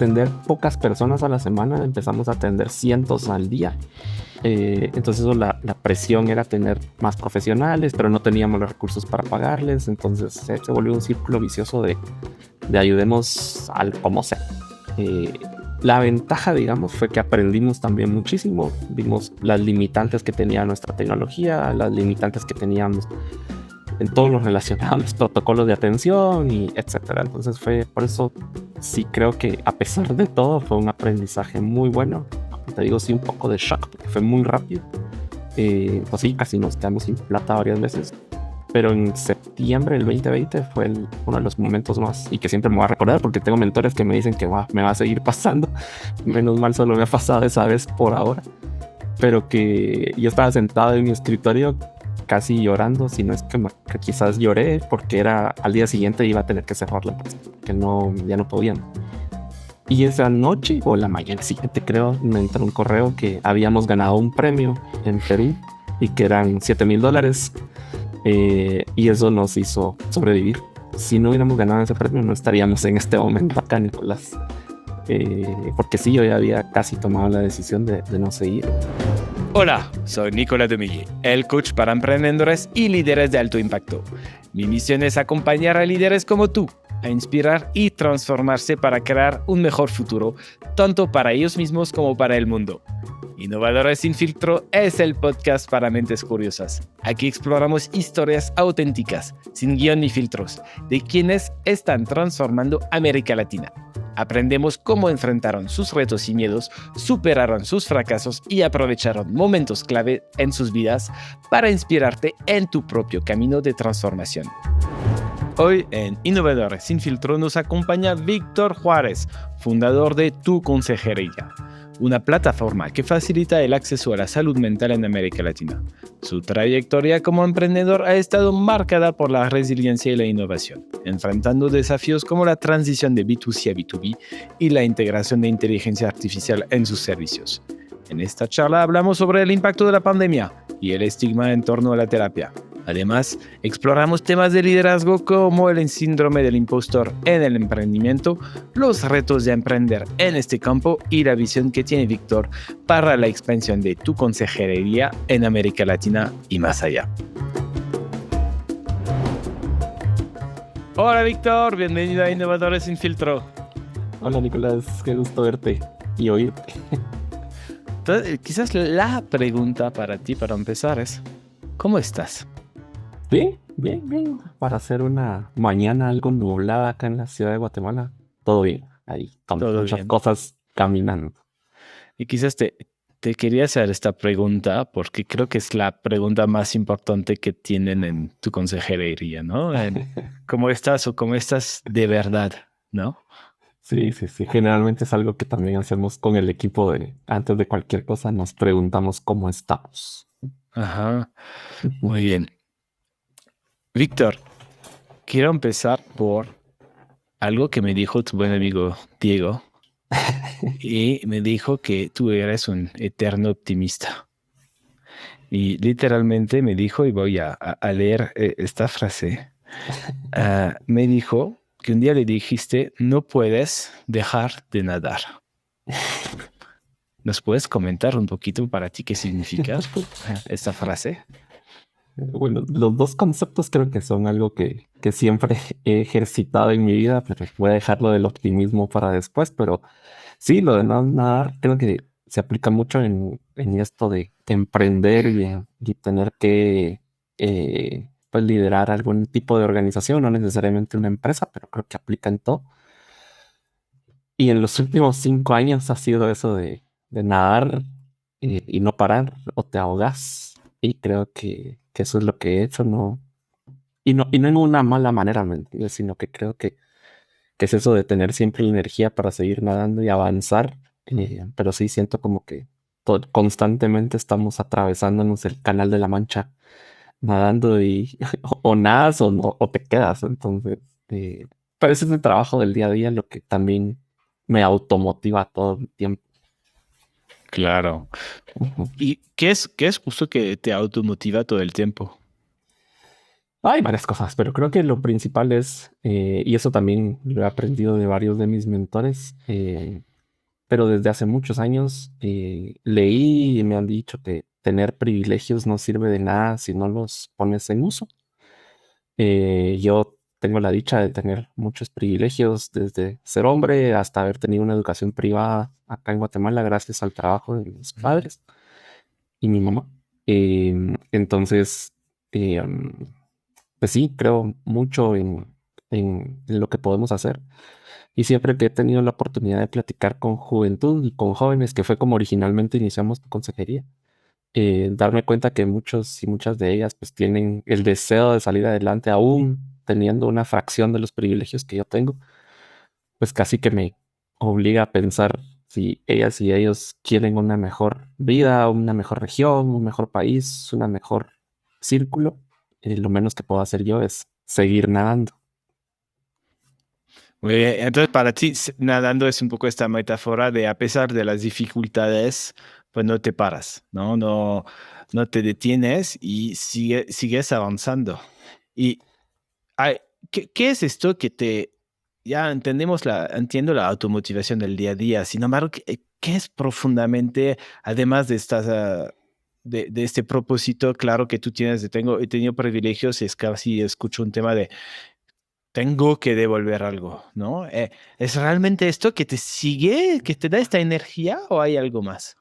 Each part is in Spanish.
atender pocas personas a la semana, empezamos a atender cientos al día. Entonces la presión era tener más profesionales, pero no teníamos los recursos para pagarles. Entonces se volvió un círculo vicioso de ayudemos al como sea. La ventaja, digamos, fue que aprendimos también muchísimo. Vimos las limitantes que tenía nuestra tecnología, las limitantes que teníamos en todo lo relacionado a los protocolos de atención y etcétera. Entonces por eso sí creo que a pesar de todo fue un aprendizaje muy bueno. Te digo, sí, un poco de shock porque fue muy rápido. Pues sí, casi nos quedamos sin plata varias veces. Pero en septiembre del 2020 fue uno de los momentos más, y que siempre me voy a recordar porque tengo mentores que me dicen que me va a seguir pasando. Menos mal solo me ha pasado esa vez por ahora. Pero que yo estaba sentado en mi escritorio casi llorando, si no es que quizás lloré porque al día siguiente iba a tener que cerrar la empresa, que ya no podían. Y esa noche o la mañana siguiente creo me entró un correo que habíamos ganado un premio en Perú y que eran $7,000. Y eso nos hizo sobrevivir. Si no hubiéramos ganado ese premio no estaríamos en este momento acá, Nicolás. Porque sí, yo ya había casi tomado la decisión de no seguir. Hola, soy Nicolás Demille, el coach para emprendedores y líderes de alto impacto. Mi misión es acompañar a líderes como tú a inspirar y transformarse para crear un mejor futuro, tanto para ellos mismos como para el mundo. Innovadores sin filtro es el podcast para mentes curiosas. Aquí exploramos historias auténticas, sin guión ni filtros, de quienes están transformando América Latina. Aprendemos cómo enfrentaron sus retos y miedos, superaron sus fracasos y aprovecharon momentos clave en sus vidas para inspirarte en tu propio camino de transformación. Hoy en Innovadores sin filtro nos acompaña Víctor Juárez, fundador de Tu Consejería, una plataforma que facilita el acceso a la salud mental en América Latina. Su trayectoria como emprendedor ha estado marcada por la resiliencia y la innovación, enfrentando desafíos como la transición de B2C a B2B y la integración de inteligencia artificial en sus servicios. En esta charla hablamos sobre el impacto de la pandemia y el estigma en torno a la terapia. Además, exploramos temas de liderazgo como el síndrome del impostor en el emprendimiento, los retos de emprender en este campo y la visión que tiene Víctor para la expansión de Tu Consejería en América Latina y más allá. Hola Víctor, bienvenido a Innovadores sin filtro. Hola Nicolás, qué gusto verte y oírte. Entonces, quizás la pregunta para ti para empezar es, ¿cómo estás? Bien. Para hacer una mañana algo nublada acá en la ciudad de Guatemala, todo bien. Ahí, con muchas cosas caminando. Y quizás te quería hacer esta pregunta porque creo que es la pregunta más importante que tienen en Tu Consejería, ¿no? ¿Cómo estás o cómo estás de verdad, no? Sí. Generalmente es algo que también hacemos con el equipo antes de cualquier cosa, nos preguntamos cómo estamos. Ajá, muy bien. Víctor, quiero empezar por algo que me dijo tu buen amigo Diego y me dijo que tú eres un eterno optimista. Y literalmente me dijo, y voy a leer esta frase, me dijo que un día le dijiste, no puedes dejar de nadar. ¿Nos puedes comentar un poquito para ti qué significa esta frase? Bueno, los dos conceptos creo que son algo que siempre he ejercitado en mi vida, pero voy a dejarlo del optimismo para después. Pero sí, lo de no nadar creo que se aplica mucho en esto de emprender y tener que pues liderar algún tipo de organización, no necesariamente una empresa, pero creo que aplica en todo. Y en los últimos 5 años ha sido eso de nadar y no parar o te ahogas. Y creo que eso es lo que he hecho, ¿no? Y no en una mala manera, ¿me entiendes? Sino que creo que es eso de tener siempre la energía para seguir nadando y avanzar. Pero sí siento como que constantemente estamos atravesándonos el Canal de la Mancha, nadando y o nadas o no, o te quedas. Entonces, pero ese es el trabajo del día a día, lo que también me automotiva todo el tiempo. Claro. ¿Y qué es justo que te automotiva todo el tiempo? Hay varias cosas, pero creo que lo principal es, y eso también lo he aprendido de varios de mis mentores, pero desde hace muchos años leí y me han dicho que tener privilegios no sirve de nada si no los pones en uso. Yo tengo la dicha de tener muchos privilegios, desde ser hombre hasta haber tenido una educación privada acá en Guatemala gracias al trabajo de mis Ujú. padres y mi mamá. Entonces, eh, pues sí, creo mucho en lo que podemos hacer. Y siempre que he tenido la oportunidad de platicar con juventud y con jóvenes, que fue como originalmente iniciamos tu consejería, darme cuenta que muchos y muchas de ellas pues tienen el deseo de salir adelante aún teniendo una fracción de los privilegios que yo tengo, pues casi que me obliga a pensar si ellas y ellos quieren una mejor vida, una mejor región, un mejor país, una mejor círculo. Lo menos que puedo hacer yo es seguir nadando. Muy bien. Entonces, para ti, nadando es un poco esta metáfora de a pesar de las dificultades, pues no te paras, ¿no? No, no te detienes y sigues avanzando. Y ay, ¿qué es esto que te... Ya entiendo la automotivación del día a día, sin embargo, ¿qué es profundamente, además de estas, de este propósito claro que tú tienes de he tenido privilegios, es casi escucho un tema de tengo que devolver algo, ¿no? ¿Es realmente esto que te sigue, que te da esta energía o hay algo más?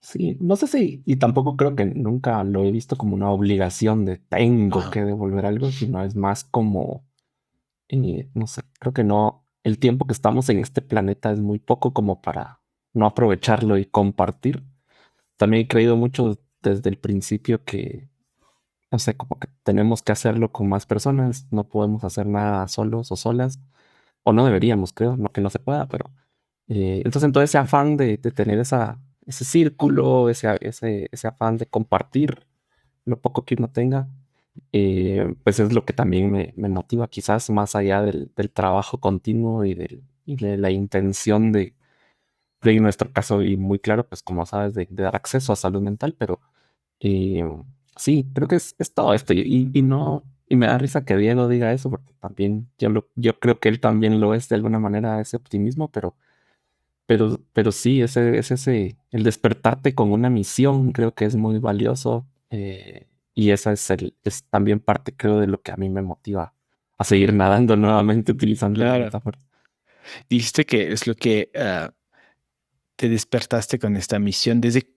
Sí, no sé si, y tampoco creo que nunca lo he visto como una obligación de tengo Ajá. que devolver algo, sino es más como, no sé, creo que no, el tiempo que estamos en este planeta es muy poco como para no aprovecharlo y compartir. También he creído mucho desde el principio que, no sé, como que tenemos que hacerlo con más personas, no podemos hacer nada solos o solas, o no deberíamos, creo, no que no se pueda, pero entonces en todo ese afán de tener ese círculo, ese afán de compartir lo poco que uno tenga, pues es lo que también me motiva, quizás más allá del trabajo continuo y de la intención en nuestro caso, y muy claro, pues como sabes, de dar acceso a salud mental, pero eh, sí, creo que es todo esto. Y no, y me da risa que Diego diga eso, porque también yo creo que él también lo es de alguna manera, ese optimismo, pero sí, el despertarte con una misión creo que es muy valioso. Y esa es también parte, creo, de lo que a mí me motiva a seguir nadando nuevamente utilizando la Claro. metáfora. Dijiste que es lo que te despertaste con esta misión. ¿Desde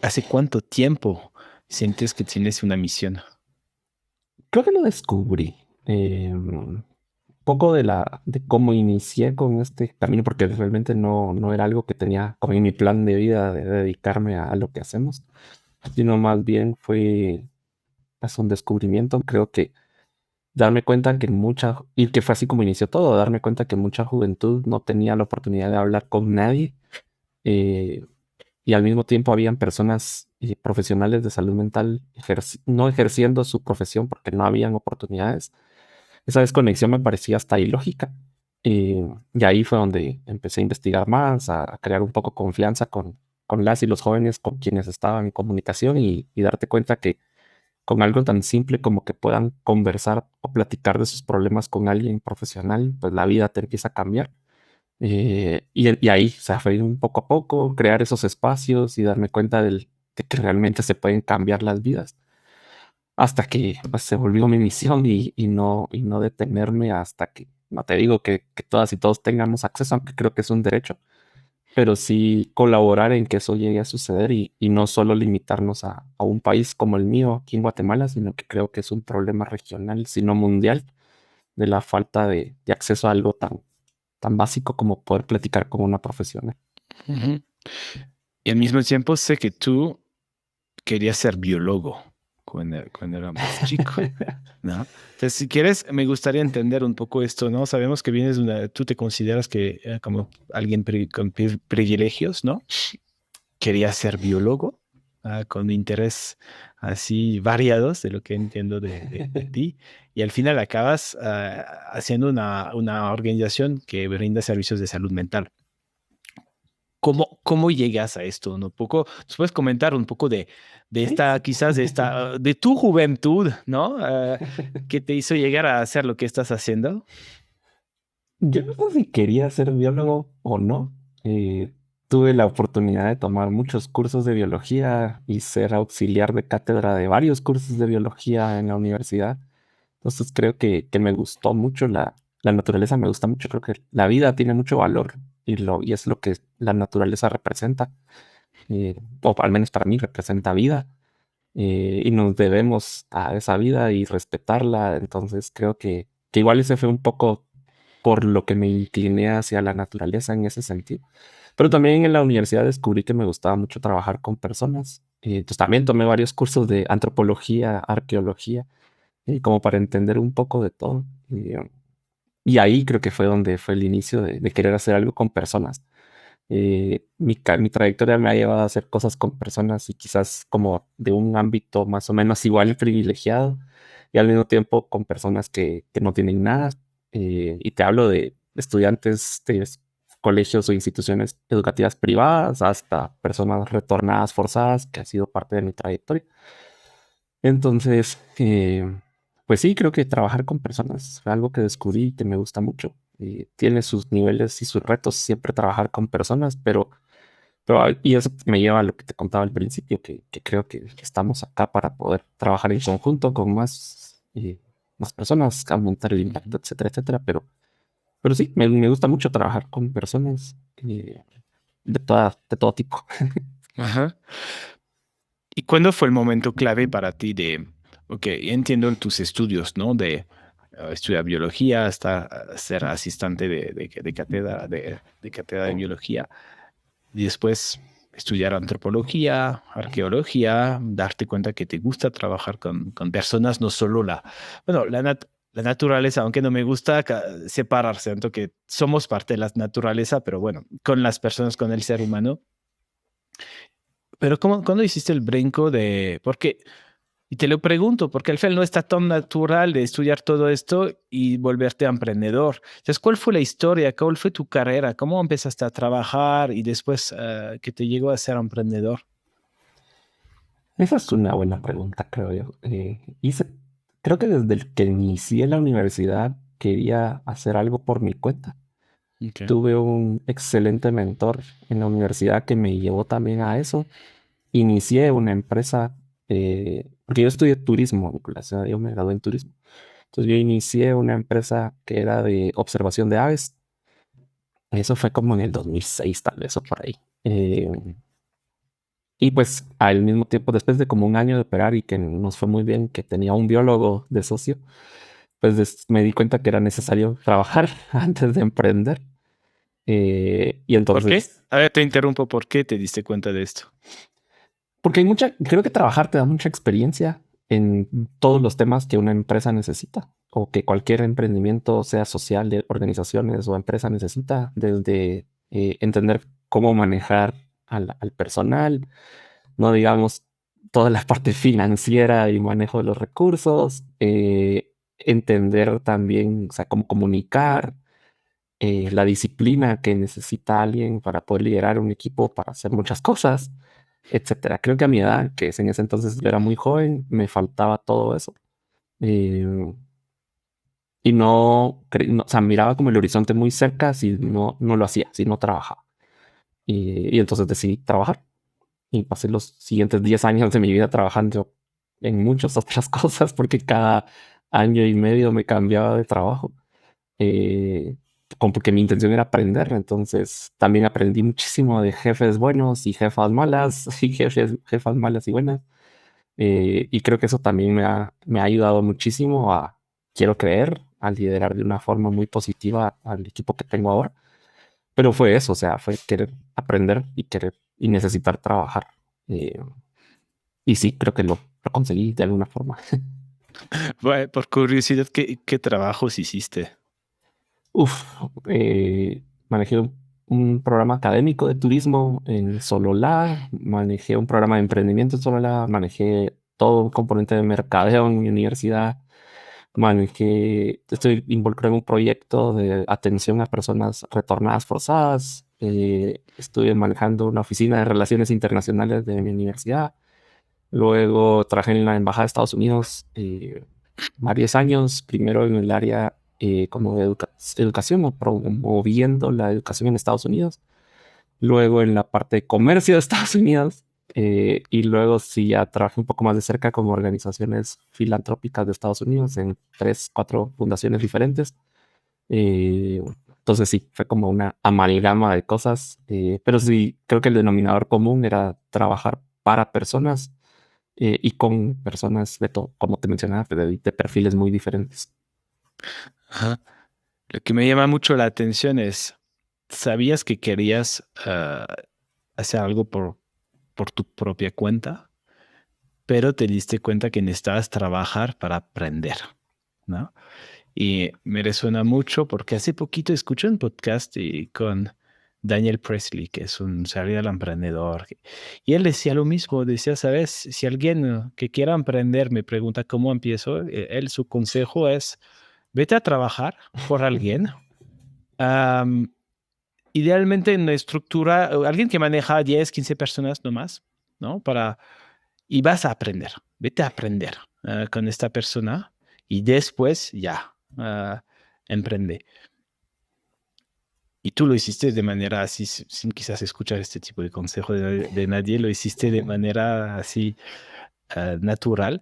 hace cuánto tiempo sientes que tienes una misión? Creo que lo descubrí. Poco de cómo inicié con este camino, porque realmente no era algo que tenía como en mi plan de vida de dedicarme a lo que hacemos, sino más bien fue pues, un descubrimiento. Creo que darme cuenta que y que fue así como inició todo, darme cuenta que mucha juventud no tenía la oportunidad de hablar con nadie, eh, y al mismo tiempo habían personas profesionales de salud mental no ejerciendo su profesión porque no habían oportunidades. Esa desconexión me parecía hasta ilógica. Y ahí fue donde empecé a investigar más, a crear un poco confianza con las y los jóvenes con quienes estaban en comunicación y darte cuenta que con algo tan simple como que puedan conversar o platicar de sus problemas con alguien profesional, pues la vida te empieza a cambiar. Y ahí, o sea, fue un poco a poco, crear esos espacios y darme cuenta de que realmente se pueden cambiar las vidas. Hasta que pues, se volvió mi misión y no detenerme hasta que, no te digo que todas y todos tengamos acceso, aunque creo que es un derecho, pero sí colaborar en que eso llegue a suceder y no solo limitarnos a un país como el mío, aquí en Guatemala, sino que creo que es un problema regional, sino mundial, de la falta de acceso a algo tan básico como poder platicar con una profesional. Ujú. Y al mismo tiempo sé que tú querías ser biólogo cuando era más chico, ¿no? Entonces, si quieres, me gustaría entender un poco esto, ¿no? Sabemos que vienes de tú te consideras que como alguien con privilegios, ¿no? Querías ser biólogo, con interés así variados de lo que entiendo de ti, y al final acabas haciendo una organización que brinda servicios de salud mental. ¿Cómo llegas a esto? ¿No? Poco, ¿nos puedes comentar un poco de Sí. esta, quizás de tu juventud, ¿no? ¿Qué te hizo llegar a hacer lo que estás haciendo? Yo no sé si quería ser biólogo o no. Eh, Tuve la oportunidad de tomar muchos cursos de biología y ser auxiliar de cátedra de varios cursos de biología en la universidad. Entonces creo que me gustó mucho la naturaleza, me gusta mucho. Creo que la vida tiene mucho valor y es lo que la naturaleza representa, o al menos para mí representa vida, y nos debemos a esa vida y respetarla. Entonces creo que igual ese fue un poco por lo que me incliné hacia la naturaleza en ese sentido. Pero también en la universidad descubrí que me gustaba mucho trabajar con personas. Entonces también tomé varios cursos de antropología, arqueología, como para entender un poco de todo. Y ahí creo que fue donde fue el inicio de querer hacer algo con personas. Mi trayectoria me ha llevado a hacer cosas con personas y quizás como de un ámbito más o menos igual privilegiado y al mismo tiempo con personas que no tienen nada. Y te hablo de estudiantes de colegios o instituciones educativas privadas hasta personas retornadas forzadas, que ha sido parte de mi trayectoria. Entonces, pues sí, creo que trabajar con personas es algo que descubrí y que me gusta mucho. Tiene sus niveles y sus retos siempre trabajar con personas, y eso me lleva a lo que te contaba al principio, que creo que estamos acá para poder trabajar en conjunto con más personas, aumentar el impacto, etcétera, etcétera. Pero sí, me gusta mucho trabajar con personas de todo tipo. Ajá. ¿Y cuándo fue el momento clave para ti ok, entiendo tus estudios, ¿no? De estudiar biología hasta ser asistente de cátedra de biología y después estudiar antropología, arqueología, darte cuenta que te gusta trabajar con personas, no solo bueno, la naturaleza, aunque no me gusta separar, siento que somos parte de la naturaleza, pero bueno, con las personas, con el ser humano. Pero ¿cuándo hiciste el brinco porque, y te lo pregunto, porque al final no está tan natural de estudiar todo esto y volverte emprendedor. Entonces, ¿cuál fue la historia? ¿Cuál fue tu carrera? ¿Cómo empezaste a trabajar y después que te llegó a ser emprendedor? Esa es una buena pregunta, creo yo. Creo que desde el que inicié la universidad quería hacer algo por mi cuenta. Okay. Tuve un excelente mentor en la universidad que me llevó también a eso. Inicié una empresa, porque yo estudié turismo, Nicolás, o sea, yo me gradué en turismo. Entonces yo inicié una empresa que era de observación de aves. Eso fue como en el 2006, tal vez, o por ahí. Y pues al mismo tiempo, después de como un año de operar y que nos fue muy bien, que tenía un biólogo de socio, pues me di cuenta que era necesario trabajar antes de emprender. Y ¿Por qué? entonces, A ver, te interrumpo. ¿Por qué te diste cuenta de esto? porque creo que trabajar te da mucha experiencia en todos los temas que una empresa necesita o que cualquier emprendimiento, sea social, de organizaciones o empresa necesita, desde entender cómo manejar al personal, no digamos toda la parte financiera y manejo de los recursos, entender también, o sea, cómo comunicar, la disciplina que necesita alguien para poder liderar un equipo, para hacer muchas cosas, etcétera. Creo que a mi edad, que es en ese entonces yo era muy joven, me faltaba todo eso. Eh, y o sea, miraba como el horizonte muy cerca si no lo hacía, si no trabajaba. Y entonces decidí trabajar. Y pasé los siguientes 10 años de mi vida trabajando en muchas otras cosas porque cada año y medio me cambiaba de trabajo. eh, Como porque mi intención era aprender. Entonces también aprendí muchísimo de jefes buenos y jefas malas y jefas malas y buenas. Y creo que eso también me ha ayudado muchísimo quiero creer, a liderar de una forma muy positiva al equipo que tengo ahora. Pero fue eso, o sea, fue querer aprender y querer y necesitar trabajar. Eh, y sí, creo que lo conseguí de alguna forma. Bueno, por curiosidad, ¿qué trabajos hiciste? Uf, manejé un programa académico de turismo en Sololá, manejé un programa de emprendimiento en Sololá, manejé todo un componente de mercadeo en mi universidad, estoy involucrado en un proyecto de atención a personas retornadas forzadas. estuve manejando una oficina de relaciones internacionales de mi universidad. Luego trabajé en la Embajada de Estados Unidos varios años, primero en el área como de educación o promoviendo la educación en Estados Unidos. Luego en la parte de comercio de Estados Unidos. Y luego sí ya trabajé un poco más de cerca como organizaciones filantrópicas de Estados Unidos en 3, 4 fundaciones diferentes. Entonces sí, fue como una amalgama de cosas, pero sí, creo que el denominador común era trabajar para personas y con personas de todo, como te mencionaba, de perfiles muy diferentes. Ajá. Lo que me llama mucho la atención es, ¿sabías que querías hacer algo por tu propia cuenta? Pero te diste cuenta que necesitabas trabajar para aprender, ¿no? Y me resuena mucho porque hace poquito escuché un podcast con Daniel Presley, que es un serial emprendedor. Y él decía lo mismo, decía, ¿sabes? Si alguien que quiera emprender me pregunta cómo empiezo, él su consejo es, vete a trabajar por alguien. Am, Idealmente en una estructura, alguien que maneja 10, 15 personas nomás, ¿no? Y vas a aprender, vete a aprender con esta persona y después ya emprende. Y tú lo hiciste de manera así, sin quizás escuchar este tipo de consejo de nadie, lo hiciste de manera así natural.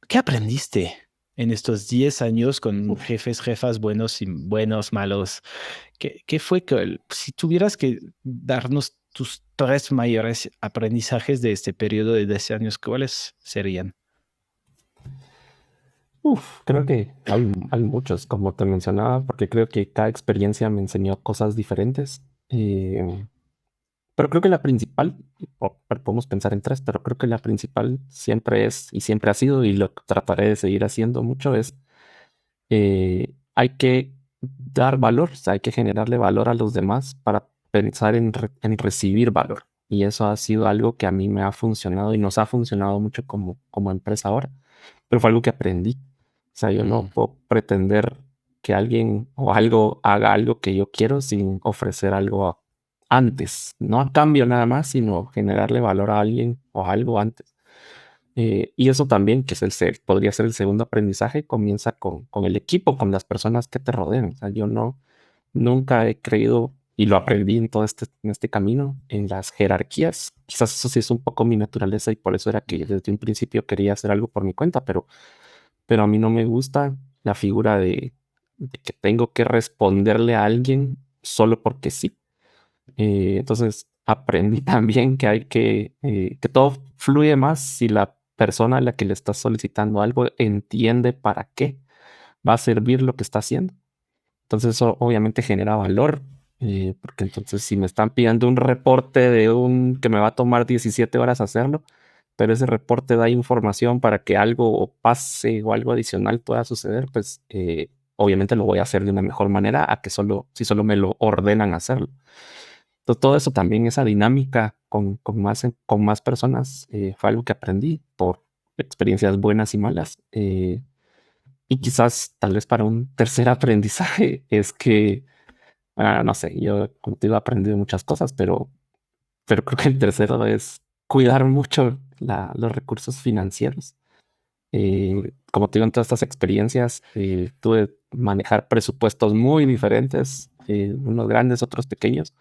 ¿Qué aprendiste en estos 10 años con jefes, jefas buenos y buenos, malos? ¿Qué fue que, si tuvieras que darnos tus 3 mayores aprendizajes de este periodo de 10 años, cuáles serían? Creo que hay muchos, como te mencionaba, porque creo que cada experiencia me enseñó cosas diferentes. Pero creo que la principal, podemos pensar en tres, pero creo que la principal siempre es y siempre ha sido, y lo que trataré de seguir haciendo mucho, es hay que dar valor, o sea, hay que generarle valor a los demás para pensar en recibir valor. Y eso ha sido algo que a mí me ha funcionado y nos ha funcionado mucho como empresa ahora, pero fue algo que aprendí. O sea, yo no puedo pretender que alguien o algo haga algo que yo quiero sin ofrecer algo antes, no a cambio nada más, sino generarle valor a alguien o a algo antes. Y eso también, que es podría ser el segundo aprendizaje, comienza con el equipo, con las personas que te rodean. O sea, yo nunca he creído, y lo aprendí en este camino, en las jerarquías. Quizás eso sí es un poco mi naturaleza y por eso era que desde un principio quería hacer algo por mi cuenta, pero a mí no me gusta la figura de que tengo que responderle a alguien solo porque sí. Entonces aprendí también que que todo fluye más si la persona a la que le estás solicitando algo entiende para qué va a servir lo que está haciendo. Entonces eso obviamente genera valor, porque entonces si me están pidiendo un reporte que me va a tomar 17 horas hacerlo, pero ese reporte da información para que algo pase o algo adicional pueda suceder, pues obviamente lo voy a hacer de una mejor manera a que si solo me lo ordenan hacerlo. Entonces, todo eso también, esa dinámica con más personas, fue algo que aprendí por experiencias buenas y malas. Y quizás, tal vez para un tercer aprendizaje, es que, no sé, yo como te digo, he aprendido muchas cosas, pero creo que el tercero es cuidar mucho los recursos financieros. Como te digo, en todas estas experiencias, tuve manejar presupuestos muy diferentes, unos grandes, otros pequeños.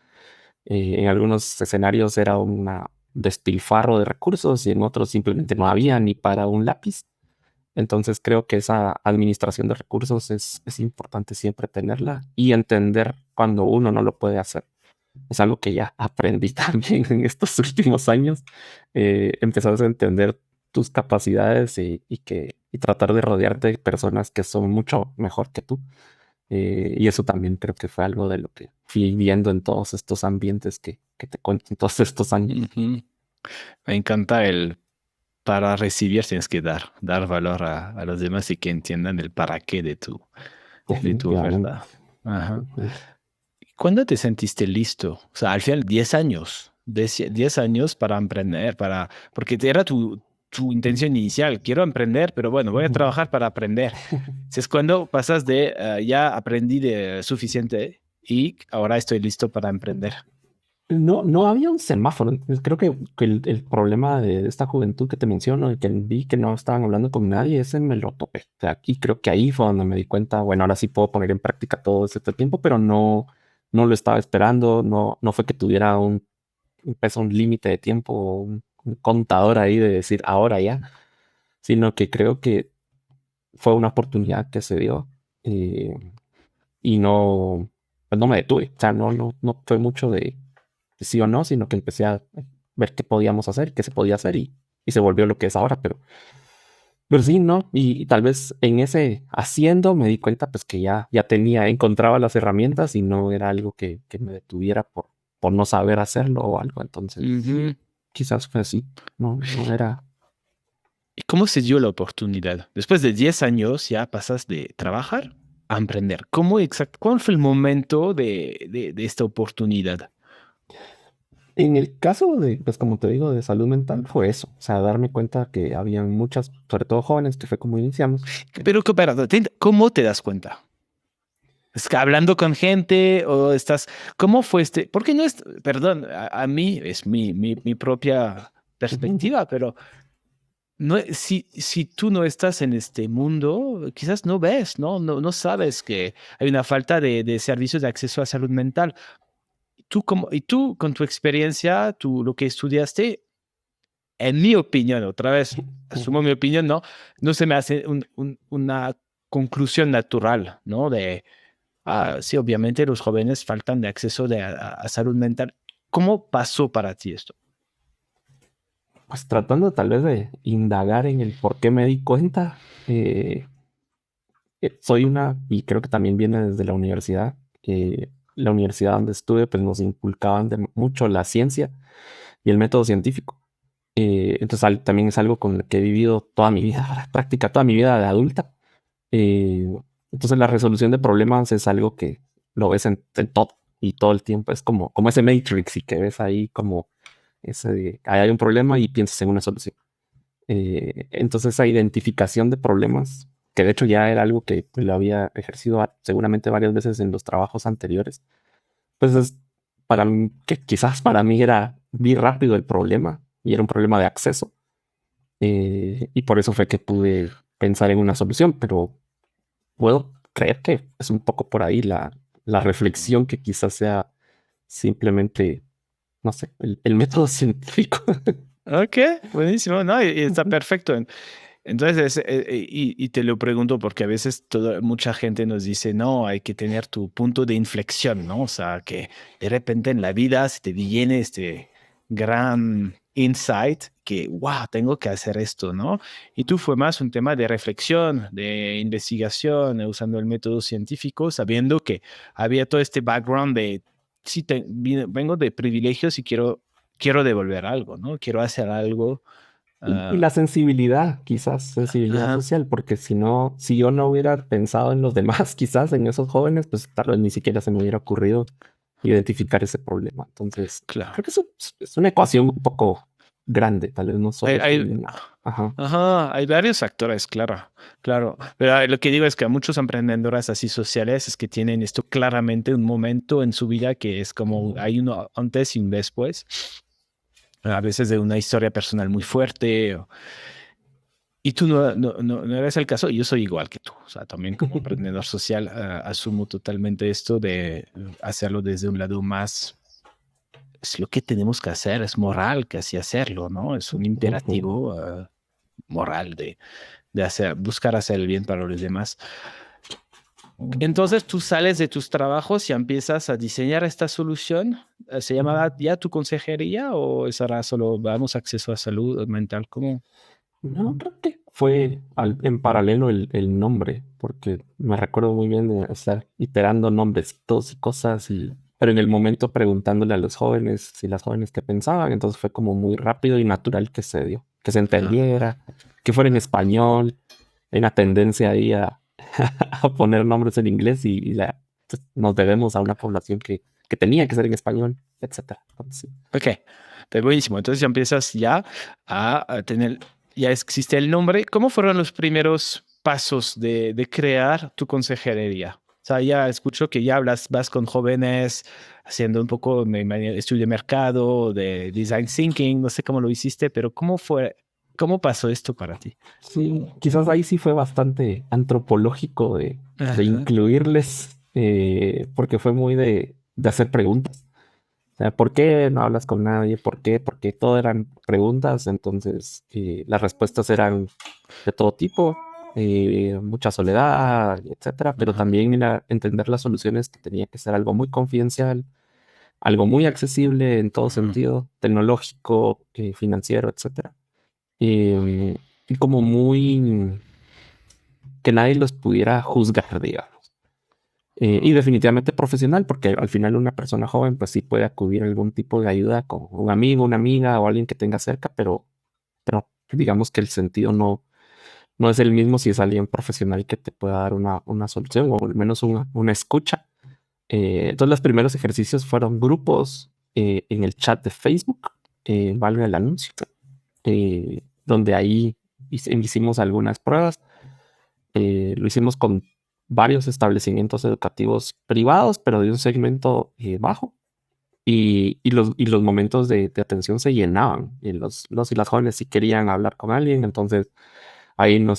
En algunos escenarios era un despilfarro de recursos y en otros simplemente no había ni para un lápiz. Entonces creo que esa administración de recursos es importante siempre tenerla y entender cuando uno no lo puede hacer. Es algo que ya aprendí también en estos últimos años. Empezar a entender tus capacidades y tratar de rodearte de personas que son mucho mejor que tú. Y eso también creo que fue algo de lo que fui viendo en todos estos ambientes que te cuento en todos estos años. Ujú. Me encanta para recibir tienes que dar valor a los demás y que entiendan el para qué de tu Definitivamente. oferta. Ajá. Ujú. ¿Cuándo te sentiste listo? O sea, al final 10 años, 10 años para emprender, porque era tu intención inicial, quiero emprender, pero bueno, voy a trabajar para aprender. Es cuando pasas de ya aprendí de suficiente y ahora estoy listo para emprender. No, no había un semáforo. Creo que el problema de esta juventud que te menciono y que vi que no estaban hablando con nadie, ese me lo topé. O sea, y creo que ahí fue donde me di cuenta, bueno, ahora sí puedo poner en práctica todo este tiempo, pero no, no lo estaba esperando. No, no fue que tuviera un peso, un límite de tiempo, o un contador ahí de decir ahora ya, sino que creo que fue una oportunidad que se dio eh, y no, pues no me detuve. O sea, no fue mucho de sí o no, sino que empecé a ver qué podíamos hacer, qué se podía hacer y se volvió lo que es ahora. Pero sí, ¿no? Y tal vez en ese haciendo me di cuenta pues que ya tenía, encontraba las herramientas y no era algo que me detuviera por no saber hacerlo o algo. Entonces, Ujú. quizás fue así. No, no era. ¿Y cómo se dio la oportunidad? Después de 10 años ya pasas de trabajar a emprender. ¿Cuál fue el momento de esta oportunidad? En el caso de, pues como te digo, de salud mental, fue eso. O sea, darme cuenta que había muchas, sobre todo jóvenes, que fue como iniciamos. Pero, ¿cómo te das cuenta? ¿Es que hablando con gente o estás? ¿Cómo fue este? Porque no es, perdón, a mí es mi propia Ujú. perspectiva, pero no, si tú no estás en este mundo, quizás no ves, no sabes que hay una falta de servicios de acceso a salud mental. Y tú, con tu experiencia, lo que estudiaste, en mi opinión, otra vez, asumo mi opinión, no se me hace una conclusión natural, ¿no? Sí, obviamente los jóvenes faltan de acceso a salud mental. ¿Cómo pasó para ti esto? Pues tratando tal vez de indagar en el por qué me di cuenta, soy y creo que también viene desde la universidad, la universidad donde estuve, pues nos inculcaban mucho la ciencia y el método científico. Entonces también es algo con lo que he vivido toda mi vida, práctica toda mi vida de adulta. Eh, entonces la resolución de problemas es algo que lo ves en todo y todo el tiempo. Es como ese Matrix y que ves ahí como ahí hay un problema y piensas en una solución. Entonces esa identificación de problemas, que de hecho ya era algo que lo había ejercido seguramente varias veces en los trabajos anteriores, pues es que quizás para mí vi rápido el problema y era un problema de acceso. Y por eso fue que pude pensar en una solución, pero puedo creer que es un poco por ahí la reflexión que quizás sea simplemente, no sé, el método científico. Ok, buenísimo, ¿no? Y está Ujú. perfecto. Entonces, y te lo pregunto porque a veces mucha gente nos dice, no, hay que tener tu punto de inflexión, ¿no? O sea, que de repente en la vida se te viene este gran insight que, wow, tengo que hacer esto, ¿no? Y tú fue más un tema de reflexión, de investigación, usando el método científico, sabiendo que había todo este background de, sí, vengo de privilegios y quiero devolver algo, ¿no? Quiero hacer algo. Y ah, la sensibilidad, quizás, sensibilidad Ajá, social, porque si no, si yo no hubiera pensado en los demás, quizás en esos jóvenes, pues tal vez ni siquiera se me hubiera ocurrido identificar ese problema. Entonces, claro. creo que es una ecuación un poco grande, tal vez no Hay, solo hay, estoy en nada. Ajá. ajá, hay varios actores, claro, claro. Pero lo que digo es que a muchos emprendedores así sociales es que tienen esto claramente un momento en su vida que es como hay uno antes y un después, a veces de una historia personal muy fuerte. Y tú no eres el caso, y yo soy igual que tú. O sea, también como emprendedor social, asumo totalmente esto de hacerlo desde un lado más. Es lo que tenemos que hacer, es moral que así hacerlo, ¿no? Es un Ujú. imperativo moral de buscar hacer el bien para los demás. Entonces tú sales de tus trabajos y empiezas a diseñar esta solución. ¿Se llamaba ya tu consejería o esa era solo damos acceso a salud mental? ¿Cómo? No, creo que fue en paralelo el nombre, porque me recuerdo muy bien de estar iterando nombrecitos y cosas, pero en el momento preguntándole a los jóvenes si las jóvenes qué pensaban, entonces fue como muy rápido y natural que se dio, que se Ah, entendiera, que fuera en español, hay una tendencia ahí a poner nombres en inglés pues, nos debemos a una población que tenía que ser en español, etcétera. Entonces, ok, está buenísimo. Entonces ya empiezas ya a tener, ya existe el nombre. ¿Cómo fueron los primeros pasos de crear tu consejería? sea, ya escucho que ya vas con jóvenes haciendo un poco estudio de mercado, de design thinking, no sé cómo lo hiciste, pero ¿cómo pasó esto para ti? Sí, quizás ahí sí fue bastante antropológico de Ajá. incluirles, porque fue muy de hacer preguntas. O sea, ¿por qué no hablas con nadie? ¿Por qué? Porque todo eran preguntas, entonces las respuestas eran de todo tipo, mucha soledad, etcétera, pero Ajá. también era entender las soluciones que tenía que ser algo muy confidencial, algo muy accesible en todo Ujú. sentido, tecnológico, financiero, etcétera. Y, y como muy que nadie los pudiera juzgar, digamos. Y definitivamente profesional, porque al final una persona joven pues sí puede acudir a algún tipo de ayuda con un amigo, una amiga o alguien que tenga cerca, pero digamos que el sentido no es el mismo si es alguien profesional que te pueda dar una solución o al menos una escucha. Entonces los primeros ejercicios fueron grupos en el chat de Facebook, valga el anuncio, donde ahí hicimos algunas pruebas. Lo hicimos con varios establecimientos educativos privados, pero de un segmento bajo. Y los momentos de atención se llenaban. Y los y las jóvenes sí querían hablar con alguien. Entonces ahí me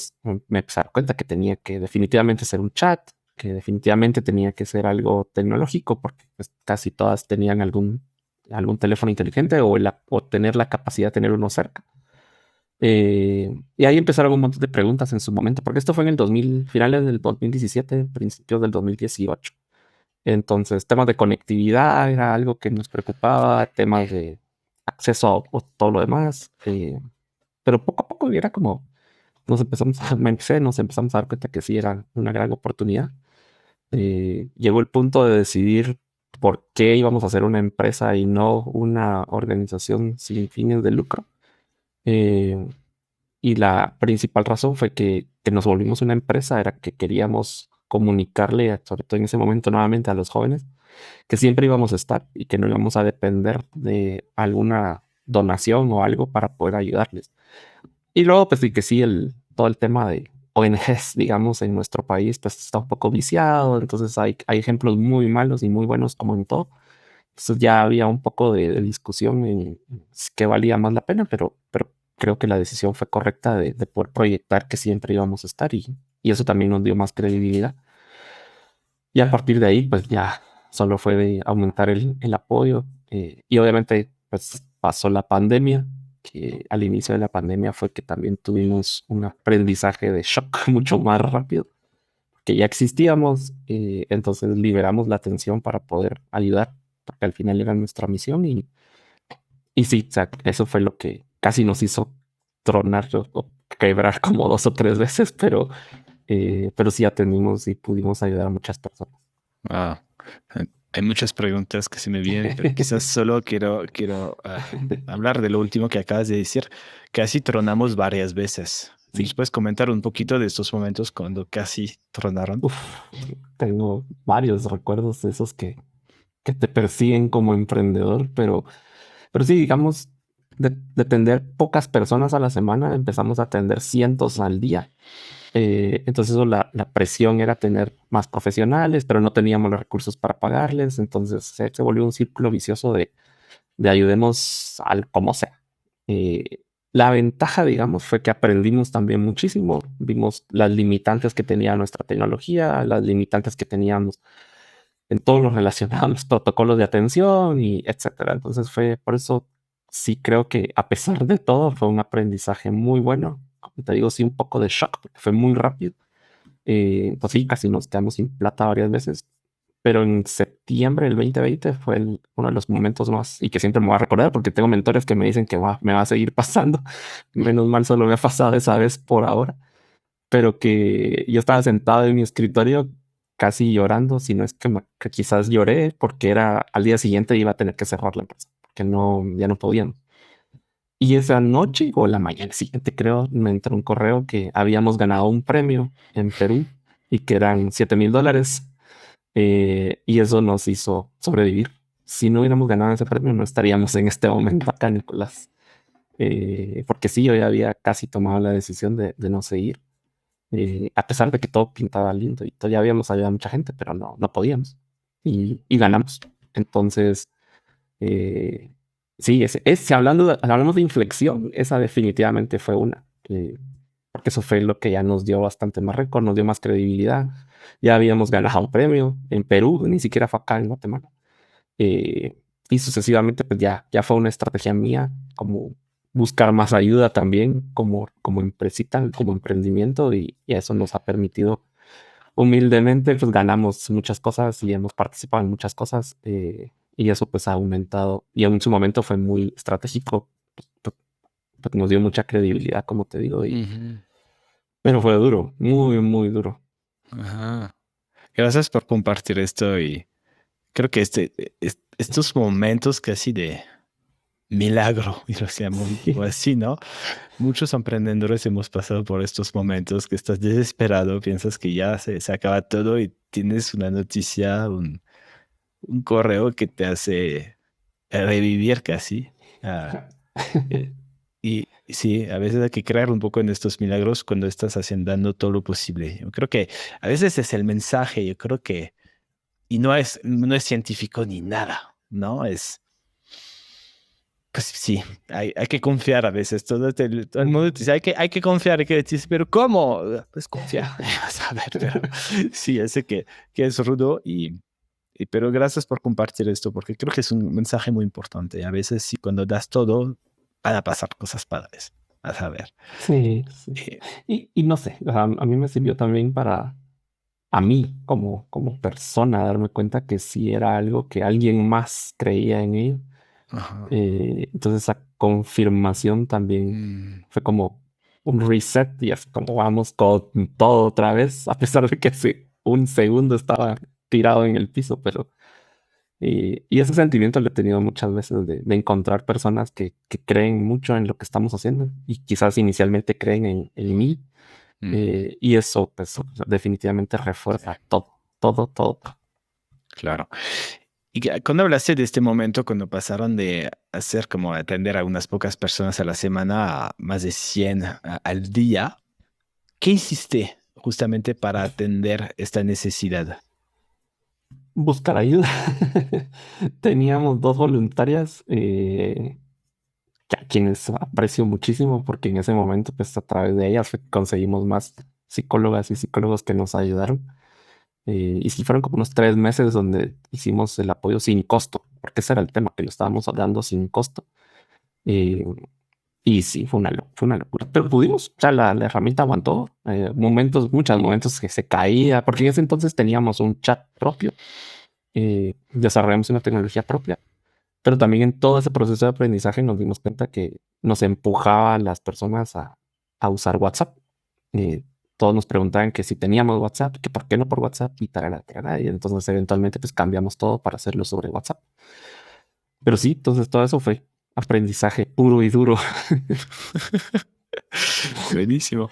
empecé a dar cuenta que tenía que definitivamente ser un chat, que definitivamente tenía que ser algo tecnológico, porque pues, casi todas tenían algún teléfono inteligente o tener la capacidad de tener uno cerca. Y ahí empezaron un montón de preguntas en su momento, porque esto fue en el 2000, finales del 2017, principios del 2018. Entonces, temas de conectividad era algo que nos preocupaba, temas de acceso a todo lo demás. Pero poco a poco era como nos empezamos a dar cuenta que sí era una gran oportunidad. Llegó el punto de decidir por qué íbamos a hacer una empresa y no una organización sin fines de lucro. Eh, y la principal razón fue que nos volvimos una empresa, era que queríamos comunicarle, sobre todo en ese momento nuevamente a los jóvenes, que siempre íbamos a estar y que no íbamos a depender de alguna donación o algo para poder ayudarles. Y luego, pues sí que sí, todo el tema de ONGs, digamos, en nuestro país, pues está un poco viciado, entonces hay ejemplos muy malos y muy buenos como en todo. Entonces ya había un poco de discusión en qué valía más la pena, pero creo que la decisión fue correcta de poder proyectar que siempre íbamos a estar y eso también nos dio más credibilidad. Y a partir de ahí, pues ya solo fue de aumentar el apoyo. Y obviamente, pues pasó la pandemia, que al inicio de la pandemia fue que también tuvimos un aprendizaje de shock mucho más rápido, que ya existíamos, entonces liberamos la atención para poder ayudar, porque al final era nuestra misión y sí, o sea, eso fue lo que casi nos hizo tronar o quebrar como dos o tres veces, pero sí atendimos y pudimos ayudar a muchas personas. Ah, hay muchas preguntas que se me vienen, pero quizás solo quiero hablar de lo último que acabas de decir. Casi tronamos varias veces. ¿Nos Sí, puedes comentar un poquito de estos momentos cuando casi tronaron? uf, tengo varios recuerdos de esos que te persiguen como emprendedor, pero sí, digamos, de atender pocas personas a la semana, empezamos a atender cientos al día. Entonces la presión era tener más profesionales, pero no teníamos los recursos para pagarles, entonces se volvió un círculo vicioso de ayudemos al como sea. Eh, la ventaja, digamos, fue que aprendimos también muchísimo. Vimos las limitantes que tenía nuestra tecnología, las limitantes que teníamos en todo lo relacionado a los protocolos de atención y etcétera. Entonces fue por eso sí creo que a pesar de todo fue un aprendizaje muy bueno. Como te digo, sí, un poco de shock porque fue muy rápido. Pues sí, casi nos quedamos sin plata varias veces, pero en septiembre del 2020 fue uno de los momentos más y que siempre me voy a recordar porque tengo mentores que me dicen que me va a seguir pasando. Menos mal solo me ha pasado esa vez por ahora, pero que yo estaba sentado en mi escritorio casi llorando, si no es que quizás lloré porque era al día siguiente iba a tener que cerrar la empresa, que no, ya no podían. Y esa noche o la mañana siguiente, creo, me entró un correo que habíamos ganado un premio en Perú y que eran $7,000. Y eso nos hizo sobrevivir. Si no hubiéramos ganado ese premio, no estaríamos en este momento acá, Nicolás. Porque sí, yo ya había casi tomado la decisión de no seguir. a pesar de que todo pintaba lindo y todavía habíamos ayudado a mucha gente, pero no podíamos. Y ganamos. Entonces, eh, sí, si hablamos de inflexión, esa definitivamente fue una. Porque eso fue lo que ya nos dio bastante más récord, nos dio más credibilidad. Ya habíamos ganado un premio en Perú, ni siquiera fue acá en Guatemala. Eh, y sucesivamente, pues ya fue una estrategia mía, como buscar más ayuda también, como empresita, como emprendimiento, y eso nos ha permitido humildemente, pues ganamos muchas cosas y hemos participado en muchas cosas, y eso pues ha aumentado, y en su momento fue muy estratégico, pues, pues, nos dio mucha credibilidad, como te digo, Ujú. pero fue duro, muy, muy duro. Ajá. Gracias por compartir esto y creo que estos momentos casi de milagro, y los llamo o así, ¿no? Muchos emprendedores hemos pasado por estos momentos que estás desesperado, piensas que ya se acaba todo y tienes una noticia, un correo que te hace revivir casi. Ah, eh, y sí, a veces hay que creer un poco en estos milagros cuando estás haciendo dando todo lo posible. Yo creo que a veces es el mensaje, yo creo que, y no es científico ni nada, ¿no? Pues sí, hay que confiar a veces. Todo el mundo te dice, hay que confiar, hay que decir, pero ¿cómo? Pues confía, vas a ver, pero sí, ya sé que es rudo pero gracias por compartir esto, porque creo que es un mensaje muy importante. A veces sí, cuando das todo, van a pasar cosas padres, vas a ver. Sí, sí. Eh, Y no sé, o sea, a mí me sirvió también para, a mí como persona, darme cuenta que sí era algo que alguien más creía en ello. ajá. Entonces esa confirmación también Mm, fue como un reset y es como vamos con todo otra vez, a pesar de que hace un segundo estaba tirado en el piso, pero y ese sentimiento lo he tenido muchas veces de encontrar personas que creen mucho en lo que estamos haciendo y quizás inicialmente creen en mí, ujú. y eso pues definitivamente refuerza todo. Claro. Y cuando hablaste de este momento, cuando pasaron de hacer como atender a unas pocas personas a la semana a más de 100 al día, ¿qué hiciste justamente para atender esta necesidad? Buscar ayuda. Teníamos dos voluntarias, a quienes aprecio muchísimo porque en ese momento, pues a través de ellas conseguimos más psicólogas y psicólogos que nos ayudaron. Y sí, fueron como unos 3 meses donde hicimos el apoyo sin costo, porque ese era el tema, que lo estábamos dando sin costo. Eh, y sí, fue una locura. Pero pudimos, o sea, la herramienta aguantó. Muchos momentos que se caía, porque en ese entonces teníamos un chat propio, desarrollamos una tecnología propia, pero también en todo ese proceso de aprendizaje nos dimos cuenta que nos empujaba a las personas a usar WhatsApp. Eh, Todos nos preguntaban que si teníamos WhatsApp, que por qué no por WhatsApp y tarara, y entonces eventualmente pues cambiamos todo para hacerlo sobre WhatsApp. Pero sí, entonces todo eso fue aprendizaje puro y duro. Buenísimo.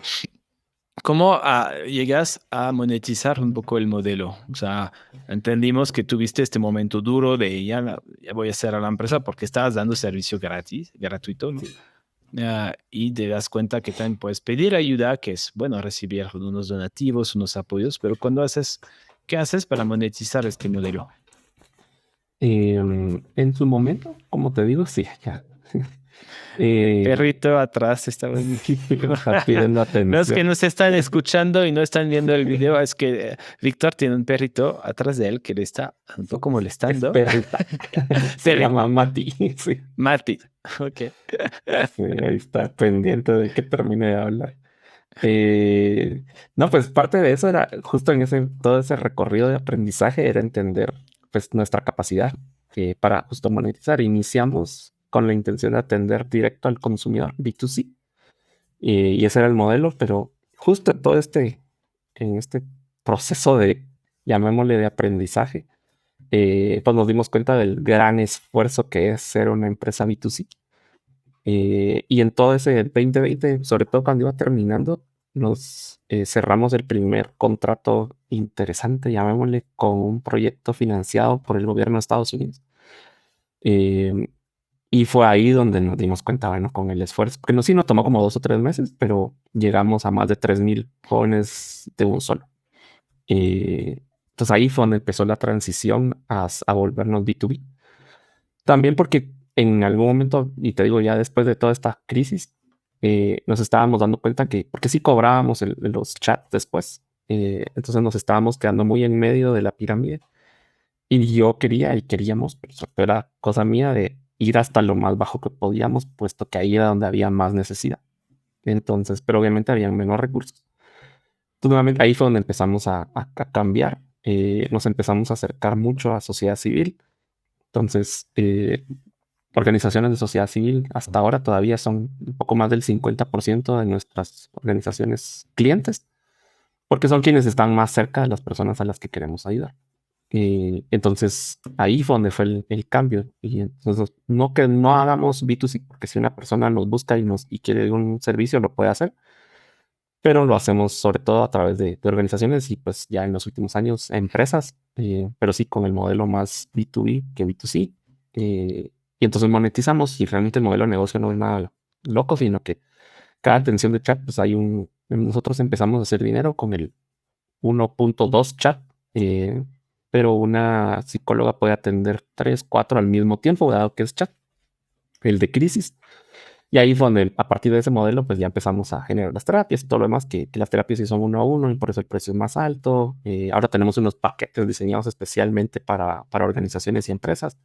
¿Cómo llegas a monetizar un poco el modelo? O sea, entendimos que tuviste este momento duro de ya voy a hacer a la empresa porque estabas dando servicio gratis, gratuito, ¿no? Sí. Y te das cuenta que también puedes pedir ayuda, que es bueno recibir unos donativos, unos apoyos, pero ¿qué haces para monetizar este modelo? En su momento, como te digo, sí, ya. Eh, Perrito atrás está buenísimo. Está pidiendo Los atención. que nos están escuchando y no están viendo el video, es que Víctor tiene un perrito atrás de él que le está un poco Es molestando. perrita. Se Perrito, llama Mati. Sí, Mati. Ok. sí, ahí está pendiente de que termine de hablar. Eh, no, pues parte de eso era justo en todo ese recorrido de aprendizaje, era entender pues nuestra capacidad, para justo monetizar. Iniciamos con la intención de atender directo al consumidor, B2C, y ese era el modelo, pero justo en este proceso de, llamémosle, de aprendizaje, pues nos dimos cuenta del gran esfuerzo que es ser una empresa B2C. Y en todo ese 2020, sobre todo cuando iba terminando, nos cerramos el primer contrato interesante, llamémosle, con un proyecto financiado por el gobierno de Estados Unidos. Eh, Y fue ahí donde nos dimos cuenta, bueno, con el esfuerzo, porque no, sí nos tomó como 2 o 3 meses, pero llegamos a más de 3.000 jóvenes de un solo. Entonces ahí fue donde empezó la transición a volvernos B2B. También porque en algún momento, y te digo ya después de toda esta crisis, nos estábamos dando cuenta que, porque sí cobrábamos los chats después, entonces nos estábamos quedando muy en medio de la pirámide. Y yo quería y queríamos, pero eso era cosa mía de ir hasta lo más bajo que podíamos, puesto que ahí era donde había más necesidad. Entonces, pero obviamente habían menos recursos. Entonces, nuevamente ahí fue donde empezamos a cambiar. Nos empezamos a acercar mucho a sociedad civil. Entonces, organizaciones de sociedad civil hasta ahora todavía son un poco más del 50% de nuestras organizaciones clientes, porque son quienes están más cerca de las personas a las que queremos ayudar. Entonces ahí fue donde fue el cambio. Y entonces no que no hagamos B2C, porque si una persona nos busca y quiere un servicio, lo puede hacer, pero lo hacemos sobre todo a través de organizaciones y pues ya en los últimos años empresas, pero sí con el modelo más B2B que B2C. Y entonces monetizamos y realmente el modelo de negocio no es nada loco, sino que cada atención de chat, pues nosotros empezamos a hacer dinero con el 1.2 chat, pero una psicóloga puede atender 3, 4 al mismo tiempo, dado que es chat, el de crisis. Y ahí fue donde, a partir de ese modelo, pues ya empezamos a generar las terapias y todo lo demás, que las terapias sí son 1 a 1 y por eso el precio es más alto. Ahora tenemos unos paquetes diseñados especialmente para organizaciones y empresas,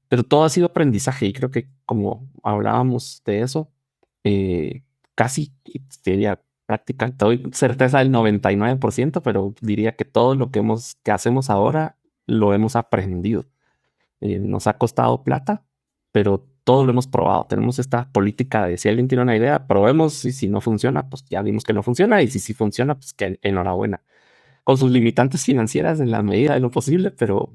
pero todo ha sido aprendizaje y creo que como hablábamos de eso, eh, casi diría práctica, te doy certeza del 99%, pero diría que todo lo que hacemos ahora lo hemos aprendido. Nos ha costado plata, pero todo lo hemos probado. Tenemos esta política de si alguien tiene una idea, probemos y si no funciona, pues ya vimos que no funciona y si sí funciona, pues que enhorabuena. Con sus limitantes financieras en la medida de lo posible, pero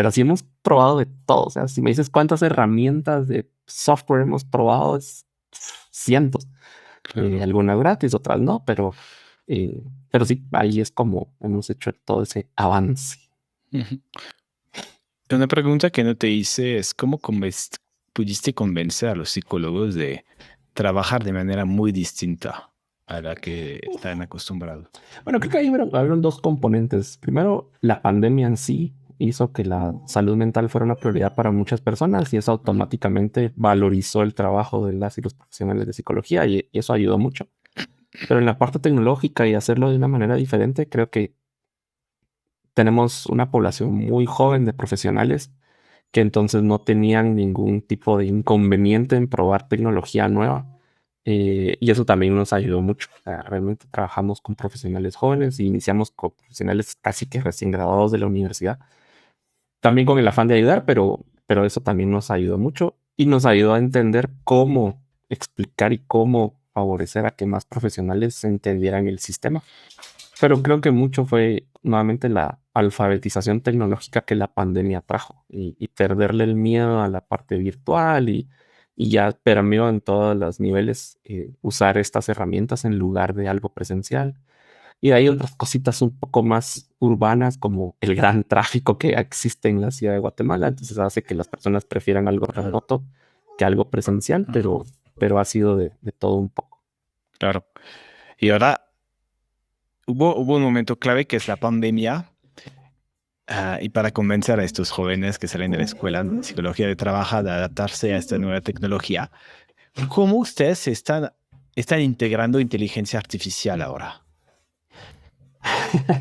sí hemos probado de todo. O sea, si me dices cuántas herramientas de software hemos probado, es cientos. Claro. Algunas gratis, otras no, pero sí, ahí es como hemos hecho todo ese avance. Ujú. Una pregunta que no te hice es cómo pudiste convencer a los psicólogos de trabajar de manera muy distinta a la que están acostumbrados. Bueno, creo que ahí hubieron dos componentes. Primero, la pandemia en sí hizo que la salud mental fuera una prioridad para muchas personas y eso automáticamente valorizó el trabajo de las y los profesionales de psicología y eso ayudó mucho. Pero en la parte tecnológica y hacerlo de una manera diferente, creo que tenemos una población muy joven de profesionales que entonces no tenían ningún tipo de inconveniente en probar tecnología nueva. Y eso también nos ayudó mucho. O sea, realmente trabajamos con profesionales jóvenes y iniciamos con profesionales casi que recién graduados de la universidad. También con el afán de ayudar, pero eso también nos ayudó mucho y nos ayudó a entender cómo explicar y cómo favorecer a que más profesionales entendieran el sistema. Pero creo que mucho fue nuevamente la alfabetización tecnológica que la pandemia trajo y perderle el miedo a la parte virtual y ya permeó en todos los niveles usar estas herramientas en lugar de algo presencial. Y de ahí otras cositas un poco más urbanas como el gran tráfico que existe en la ciudad de Guatemala. Entonces hace que las personas prefieran algo remoto que algo presencial, pero ha sido de todo un poco. Claro. Y ahora hubo un momento clave que es la pandemia. Y para convencer a estos jóvenes que salen de la escuela de psicología de trabajo de adaptarse a esta nueva tecnología, ¿cómo ustedes están integrando inteligencia artificial ahora?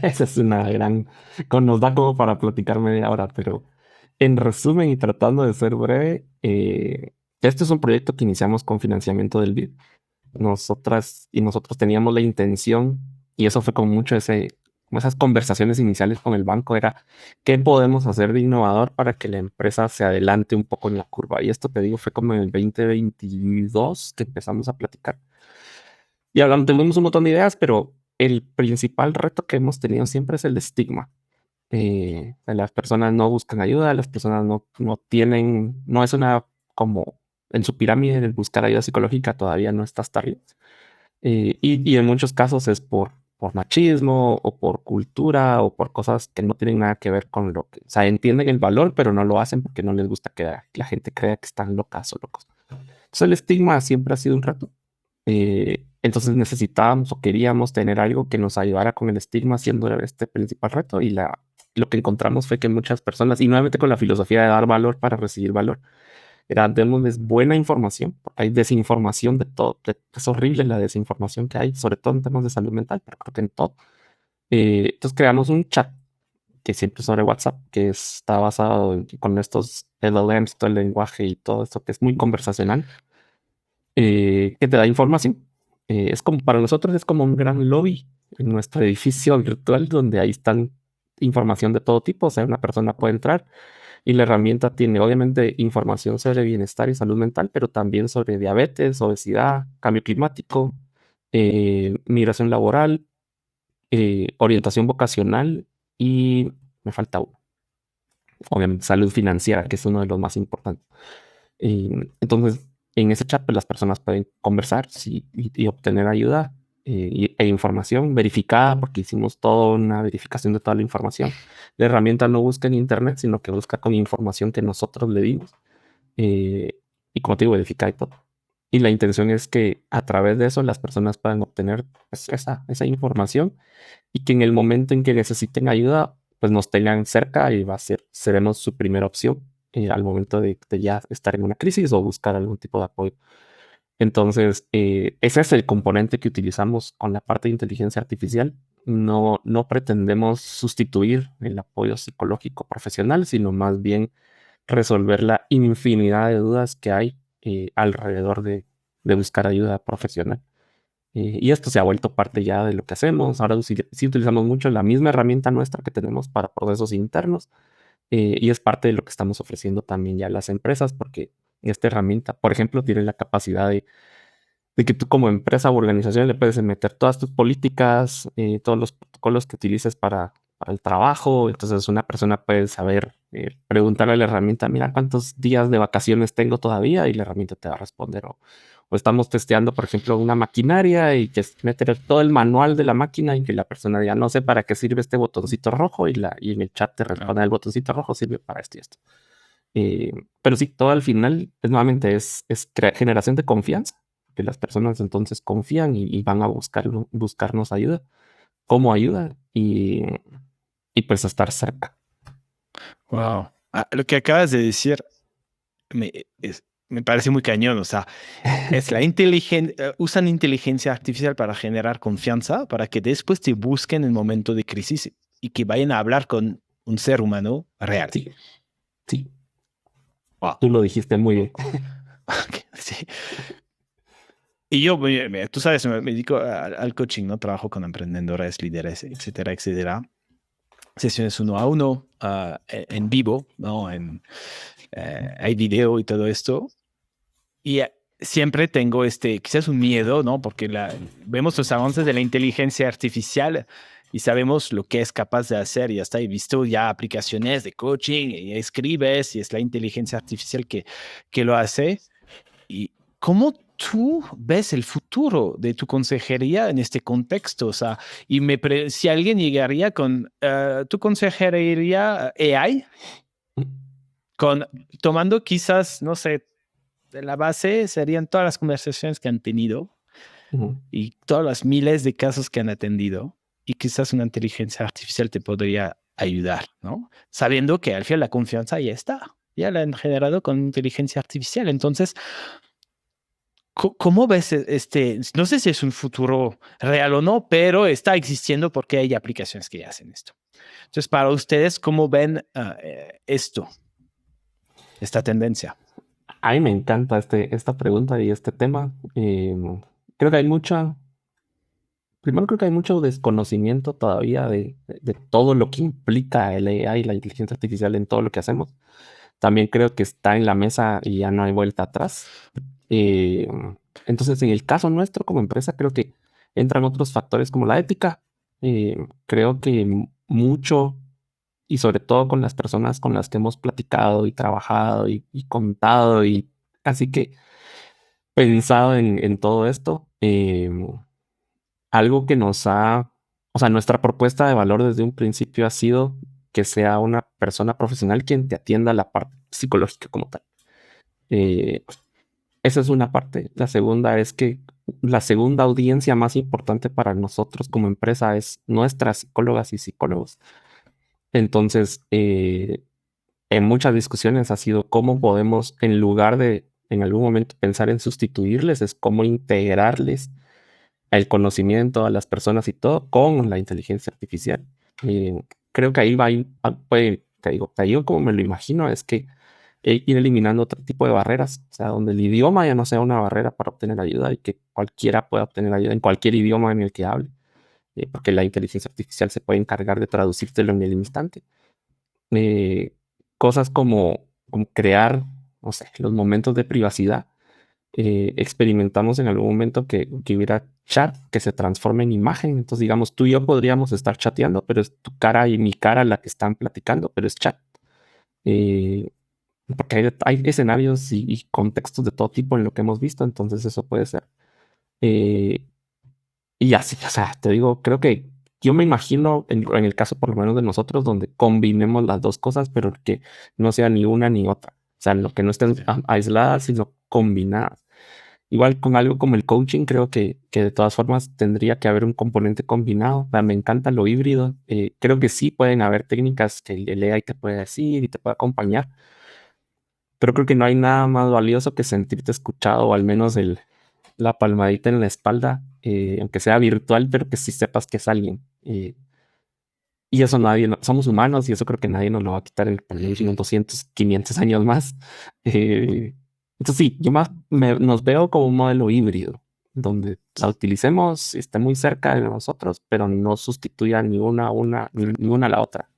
Esa es una gran... Nos da como para platicar media hora, pero en resumen y tratando de ser breve, este es un proyecto que iniciamos con financiamiento del BID. Nosotros teníamos la intención, y eso fue con mucho como esas conversaciones iniciales con el banco, era qué podemos hacer de innovador para que la empresa se adelante un poco en la curva. Y esto te digo, fue como en el 2022 que empezamos a platicar. Y hablando, tenemos un montón de ideas, pero el principal reto que hemos tenido siempre es el estigma. Las personas no buscan ayuda, las personas no tienen, no es una como en su pirámide el buscar ayuda psicológica todavía no está hasta arriba. Y en muchos casos es por machismo o por cultura o por cosas que no tienen nada que ver con lo que, o sea, entienden el valor, pero no lo hacen porque no les gusta que la gente crea que están locas o locos. Entonces el estigma siempre ha sido un reto. Entonces necesitábamos o queríamos tener algo que nos ayudara con el estigma siendo este principal reto y lo que encontramos fue que muchas personas, y nuevamente con la filosofía de dar valor para recibir valor, era démosles buena información, porque hay desinformación de todo, es horrible la desinformación que hay, sobre todo en temas de salud mental, pero creo que en todo. Entonces creamos un chat que siempre es sobre WhatsApp, que está basado con estos LLMs, todo el lenguaje y todo esto que es muy conversacional, que te da información. Es como para nosotros es como un gran lobby en nuestro edificio virtual donde ahí están información de todo tipo. O sea, una persona puede entrar y la herramienta tiene obviamente información sobre bienestar y salud mental, pero también sobre diabetes, obesidad, cambio climático, migración laboral, orientación vocacional y me falta uno. Obviamente salud financiera, que es uno de los más importantes. Entonces, en ese chat, pues, las personas pueden conversar y obtener ayuda e información verificada, porque hicimos toda una verificación de toda la información. La herramienta no busca en Internet, sino que busca con información que nosotros le dimos. eh, y como te digo, verificada y todo. Y la intención es que a través de eso las personas puedan obtener pues, esa información y que en el momento en que necesiten ayuda, pues nos tengan cerca y seremos su primera opción al momento de ya estar en una crisis o buscar algún tipo de apoyo. Entonces, ese es el componente que utilizamos con la parte de inteligencia artificial. No pretendemos sustituir el apoyo psicológico profesional, sino más bien resolver la infinidad de dudas que hay alrededor de buscar ayuda profesional. Y esto se ha vuelto parte ya de lo que hacemos. Ahora sí utilizamos mucho la misma herramienta nuestra que tenemos para procesos internos y es parte de lo que estamos ofreciendo también ya a las empresas porque esta herramienta, por ejemplo, tiene la capacidad de que tú como empresa o organización le puedes meter todas tus políticas, todos los protocolos que utilices para el trabajo. Entonces una persona puede saber, preguntarle a la herramienta, mira cuántos días de vacaciones tengo todavía y la herramienta te va a responder. O estamos testeando, por ejemplo, una maquinaria y que es meter todo el manual de la máquina y que la persona ya no sé para qué sirve este botoncito rojo y en el chat te responde el botoncito rojo sirve para esto y esto. Pero sí, todo al final nuevamente es generación de confianza, que las personas entonces confían y van a buscarnos ayuda, como ayuda y pues estar cerca. Wow. Lo que acabas de decir me, me parece muy cañón. O sea, es la usan inteligencia artificial para generar confianza, para que después te busquen en momento de crisis y que vayan a hablar con un ser humano real. Sí, sí, Wow. tú lo dijiste muy bien. Sí. Y yo, tú sabes, me dedico al coaching, ¿no? Trabajo con emprendedores, líderes, etcétera, etcétera. Sesiones uno a uno, en vivo, ¿no? Hay video y todo esto. Y siempre tengo quizás un miedo, ¿no? Porque vemos los avances de la inteligencia artificial y sabemos lo que es capaz de hacer y hasta he visto ya aplicaciones de coaching y escribes y es la inteligencia artificial que lo hace. ¿Y cómo tú ves el futuro de tu consejería en este contexto? O sea, si alguien llegaría con tu consejería AI, tomando quizás, no sé, de la base serían todas las conversaciones que han tenido Ujú. y todas las miles de casos que han atendido y quizás una inteligencia artificial te podría ayudar, ¿no? Sabiendo que al final la confianza ya está, ya la han generado con inteligencia artificial. Entonces, ¿cómo ves no sé si es un futuro real o no, pero está existiendo porque hay aplicaciones que ya hacen esto? Entonces, para ustedes, ¿cómo ven esta tendencia? A mí me encanta esta pregunta y este tema. Creo que hay primero creo que hay mucho desconocimiento todavía de todo lo que implica el AI, la inteligencia artificial en todo lo que hacemos. También creo que está en la mesa y ya no hay vuelta atrás. Eh, entonces, en el caso nuestro como empresa, creo que entran otros factores como la ética. Creo que mucho, y sobre todo con las personas con las que hemos platicado y trabajado y contado y así que pensado en todo esto, algo que nos ha o sea, nuestra propuesta de valor desde un principio ha sido que sea una persona profesional quien te atienda la parte psicológica como tal. Eh, Esa es una parte. La segunda es que la segunda audiencia más importante para nosotros como empresa es nuestras psicólogas y psicólogos. Entonces, en muchas discusiones ha sido cómo podemos, en lugar de en algún momento pensar en sustituirles, es cómo integrarles el conocimiento a las personas y todo con la inteligencia artificial. Creo que ahí va, te digo como me lo imagino, es que ir eliminando otro tipo de barreras, o sea, donde el idioma ya no sea una barrera para obtener ayuda y que cualquiera pueda obtener ayuda en cualquier idioma en el que hable, porque la inteligencia artificial se puede encargar de traducírtelo en el instante. Eh, Cosas como crear, no sé, los momentos de privacidad. Experimentamos en algún momento que hubiera chat que se transforme en imagen. Entonces, digamos, tú y yo podríamos estar chateando, pero es tu cara y mi cara la que están platicando, pero es chat. Eh, Porque hay escenarios y contextos de todo tipo en lo que hemos visto, entonces eso puede ser. Eh, y así, o sea, te digo, creo que yo me imagino en el caso por lo menos de nosotros, donde combinemos las dos cosas, pero que no sea ni una ni otra. O sea, lo que no estén aisladas, sino combinadas. Igual con algo como el coaching, creo que de todas formas tendría que haber un componente combinado. O sea, me encanta lo híbrido. Creo que sí pueden haber técnicas que el AI te puede decir y te puede acompañar, pero creo que no hay nada más valioso que sentirte escuchado o al menos la palmadita en la espalda, aunque sea virtual, pero que sí sepas que es alguien. Y eso nadie, somos humanos y eso creo que nadie nos lo va a quitar en por unos 200, 500 años más. Eh, entonces sí, yo más nos veo como un modelo híbrido, donde la utilicemos, esté muy cerca de nosotros, pero no sustituya ni una a la otra.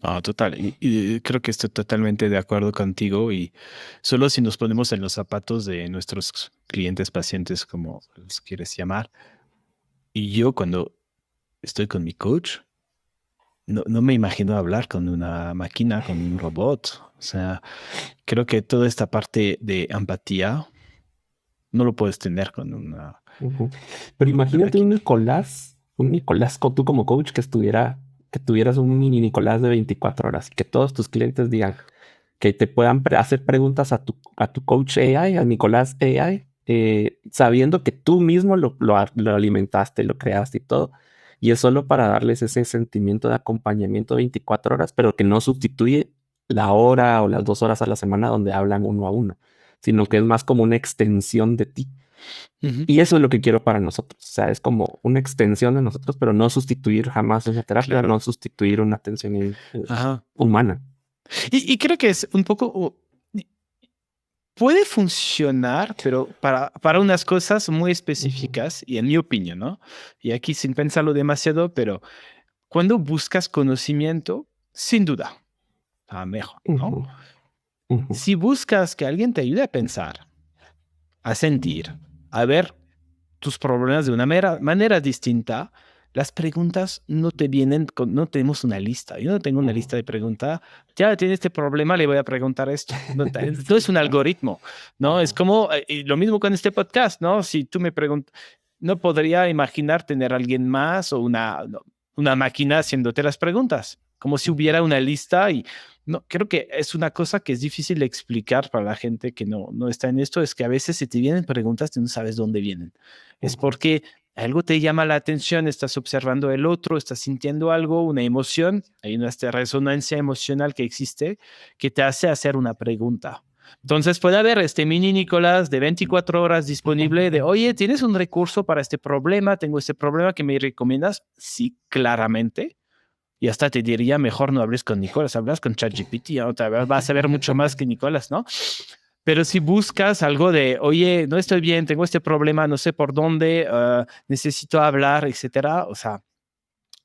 No, total. Y creo que estoy totalmente de acuerdo contigo. Y solo si nos ponemos en los zapatos de nuestros clientes, pacientes, como los quieres llamar, y yo cuando estoy con mi coach, no me imagino hablar con una máquina, con un robot. O sea, creo que toda esta parte de empatía no lo puedes tener con Ujú. Pero una imagínate máquina. Un Nicolás, tú como coach que tuvieras un mini Nicolás de 24 horas y que todos tus clientes digan que te puedan hacer preguntas a tu coach AI, a Nicolás AI, sabiendo que tú mismo lo alimentaste, lo creaste y todo. Y es solo para darles ese sentimiento de acompañamiento 24 horas, pero que no sustituye la hora o las 2 horas a la semana donde hablan uno a uno, sino que es más como una extensión de ti. Ujú. Y eso es lo que quiero para nosotros. O sea, es como una extensión de nosotros, pero no sustituir jamás esa terapia, Claro. no sustituir una atención Ajá. humana. Y creo que es un poco, puede funcionar, pero para unas cosas muy Ujú, específicas, y en mi opinión, ¿no? Y aquí sin pensarlo demasiado, pero cuando buscas conocimiento, sin duda, mejor, ¿no? ujú, ujú, Si buscas que alguien te ayude a pensar, a sentir, a ver tus problemas de una manera distinta, las preguntas no te vienen no tenemos una lista. Yo no tengo una ujú. lista de preguntas. Ya tiene este problema, le voy a preguntar esto. No, no es un algoritmo, ¿no? Es Ajá. como, y lo mismo con este podcast, ¿no? Si tú me preguntas, no podría imaginar tener alguien más o una máquina haciéndote las preguntas, como si hubiera una lista y no, creo que es una cosa que es difícil de explicar para la gente que no está en esto, es que a veces si te vienen preguntas, y no sabes dónde vienen. Es Ujú, porque algo te llama la atención, estás observando el otro, estás sintiendo algo, una emoción, hay una resonancia emocional que existe que te hace hacer una pregunta. Entonces puede haber este mini Nicolás de 24 horas disponible de, oye, ¿tienes un recurso para este problema? Tengo este problema que me recomiendas. Sí, claramente. Y hasta te diría, mejor no hables con Nicolás, hablas con ChatGPT, ¿no? Vas a ver mucho más que Nicolás, ¿no? Pero si buscas algo de, oye, no estoy bien, tengo este problema, no sé por dónde, necesito hablar, etcétera, o sea,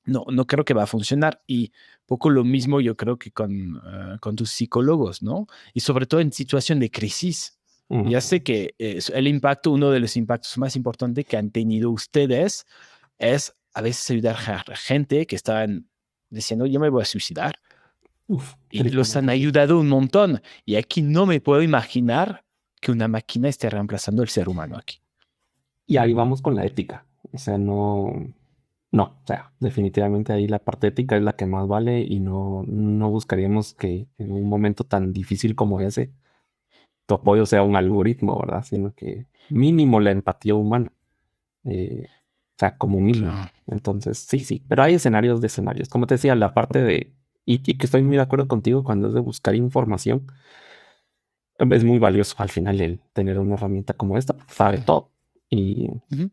no creo que va a funcionar. Y poco lo mismo yo creo que con tus psicólogos, ¿no? Y sobre todo en situación de crisis. Ya ujú. sé que el impacto, uno de los impactos más importantes que han tenido ustedes es a veces ayudar a gente que estaban diciendo, yo me voy a suicidar Uf, y los han tristemente sí. ayudado un montón. Y aquí no me puedo imaginar que una máquina esté reemplazando al ser humano aquí. Y ahí vamos con la ética. O sea, no. No, o sea, definitivamente ahí la parte ética es la que más vale y no buscaríamos que en un momento tan difícil como ese tu apoyo sea un algoritmo, ¿verdad? Sino que mínimo la empatía humana, o sea, como mínimo. Claro. Entonces, sí, sí, pero hay escenarios de escenarios. Como te decía, la parte de, y que estoy muy de acuerdo contigo cuando es de buscar información, es muy valioso al final el tener una herramienta como esta, sabe todo. Y, Ujú.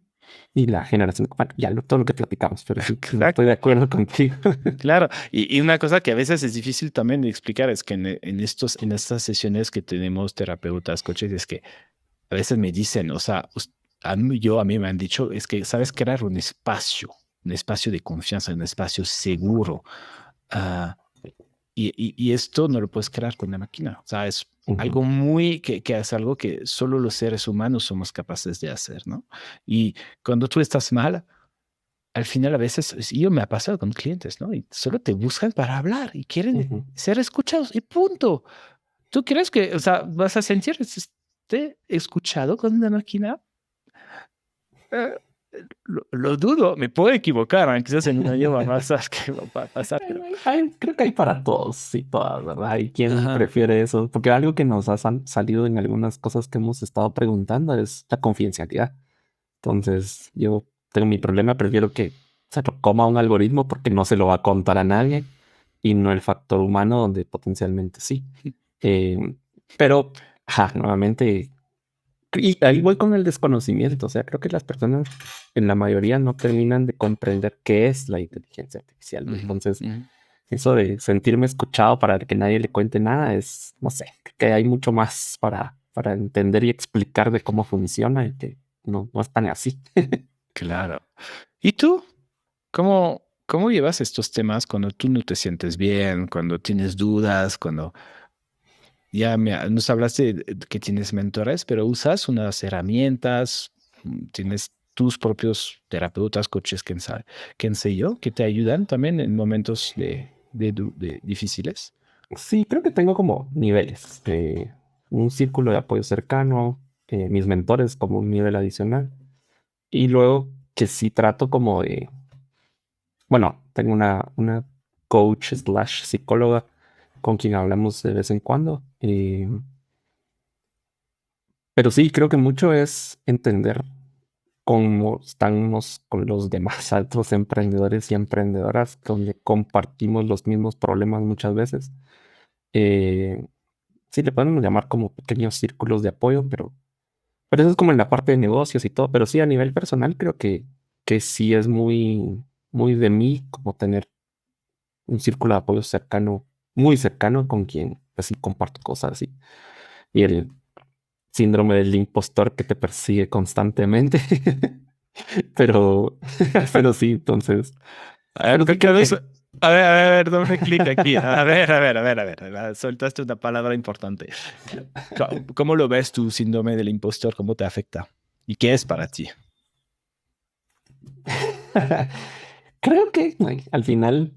y la generación, bueno, ya todo lo que platicamos, pero sí, no Exacto. estoy de acuerdo contigo. Claro, y una cosa que a veces es difícil también de explicar es que en estas sesiones que tenemos terapeutas, coaches, es que a veces me dicen, o sea, a mí me han dicho, es que sabes crear un espacio de confianza, un espacio seguro. ah, y esto no lo puedes crear con una máquina. O sea, es Ujú, algo que es algo que solo los seres humanos somos capaces de hacer, ¿no? Y cuando tú estás mal, al final a veces, y yo me ha pasado con clientes, ¿no? Y solo te buscan para hablar y quieren ujú. ser escuchados y punto. ¿Tú crees que, o sea, vas a sentir escuchado con una máquina? Eh, lo dudo, me puedo equivocar, quizás en un año va a pasar, que va a pasar, pero... Creo que hay para todos y todas, ¿verdad? Hay quien Ajá. prefiere eso, porque algo que nos ha salido en algunas cosas que hemos estado preguntando es la confidencialidad. Entonces, yo tengo mi problema, prefiero que se lo coma un algoritmo porque no se lo va a contar a nadie y no el factor humano donde potencialmente sí. Eh, pero, nuevamente, y ahí voy con el desconocimiento. O sea, creo que las personas en la mayoría no terminan de comprender qué es la inteligencia artificial. Ujú, Entonces, ujú. eso de sentirme escuchado para que nadie le cuente nada es, no sé, que hay mucho más para entender y explicar de cómo funciona y que no es tan así. Claro. ¿Y tú? ¿Cómo llevas estos temas cuando tú no te sientes bien, cuando tienes dudas, cuando nos hablaste de que tienes mentores, pero usas unas herramientas, tienes tus propios terapeutas, coaches, quién sé yo, que te ayudan también en momentos de difíciles? Sí, creo que tengo como niveles. Un círculo de apoyo cercano, mis mentores como un nivel adicional. Y luego que sí trato como de, bueno, tengo una coach slash psicóloga con quien hablamos de vez en cuando. Pero sí, creo que mucho es entender cómo estamos con los demás otros emprendedores y emprendedoras, donde compartimos los mismos problemas muchas veces. Eh, sí, le podemos llamar como pequeños círculos de apoyo, pero eso es como en la parte de negocios y todo. Pero sí, a nivel personal, creo que sí es muy de mí como tener un círculo de apoyo cercano, muy cercano con quien así comparto cosas así. Y el síndrome del impostor que te persigue constantemente. Pero, pero sí, entonces, A ver, pero sí creo que a ver, doble clic aquí. A ver, soltaste una palabra importante. ¿Cómo lo ves tu síndrome del impostor? ¿Cómo te afecta? ¿Y qué es para ti? creo que ay, al final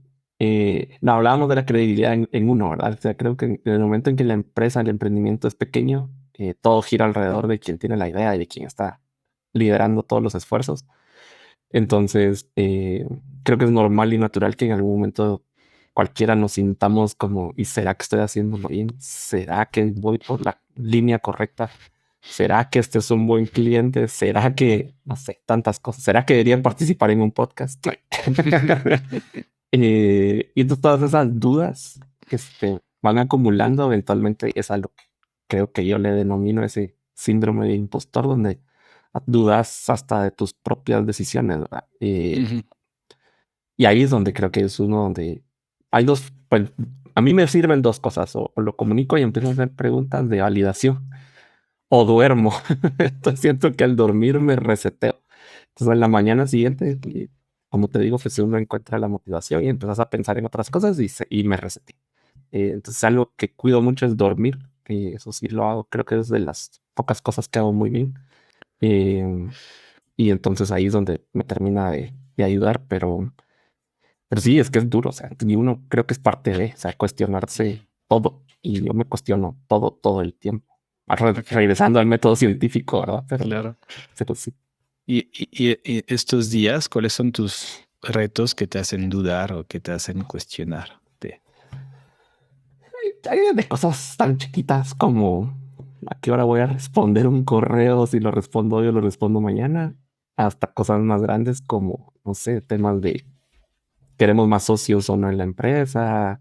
no hablábamos de la credibilidad en uno, ¿verdad? O sea, creo que en el momento en que la empresa, el emprendimiento es pequeño, todo gira alrededor de quien tiene la idea y de quien está liderando todos los esfuerzos. Entonces, creo que es normal y natural que en algún momento cualquiera nos sintamos como, ¿y será que estoy haciéndolo bien? ¿Será que voy por la línea correcta? ¿Será que este es un buen cliente? ¿Será que, no sé, tantas cosas? ¿Será que deberían participar en un podcast? Y entonces todas esas dudas que se van acumulando eventualmente es algo que creo que yo le denomino ese síndrome de impostor, donde dudas hasta de tus propias decisiones, ¿verdad? Ujú. Y ahí es donde creo que es uno donde hay dos, pues a mí me sirven dos cosas, o lo comunico y empiezo a hacer preguntas de validación, o duermo. Entonces siento que al dormir me reseteo. Entonces en la mañana siguiente, como te digo, pues uno encuentra la motivación y empiezas a pensar en otras cosas y me reseté. Entonces algo que cuido mucho es dormir, y eso sí lo hago, creo que es de las pocas cosas que hago muy bien. Eh, y entonces ahí es donde me termina de ayudar, pero sí, es que es duro, o sea, y uno creo que es parte de, o sea, cuestionarse todo, y yo me cuestiono todo el tiempo. Ok, Regresando al método científico, ¿verdad? claro. Pero sí. Y estos días, ¿cuáles son retos que te hacen dudar o que te hacen cuestionarte? Hay de cosas tan chiquitas como a qué hora voy a responder un correo, si lo respondo hoy o lo respondo mañana, hasta cosas más grandes como, no sé, temas de queremos más socios o no en la empresa,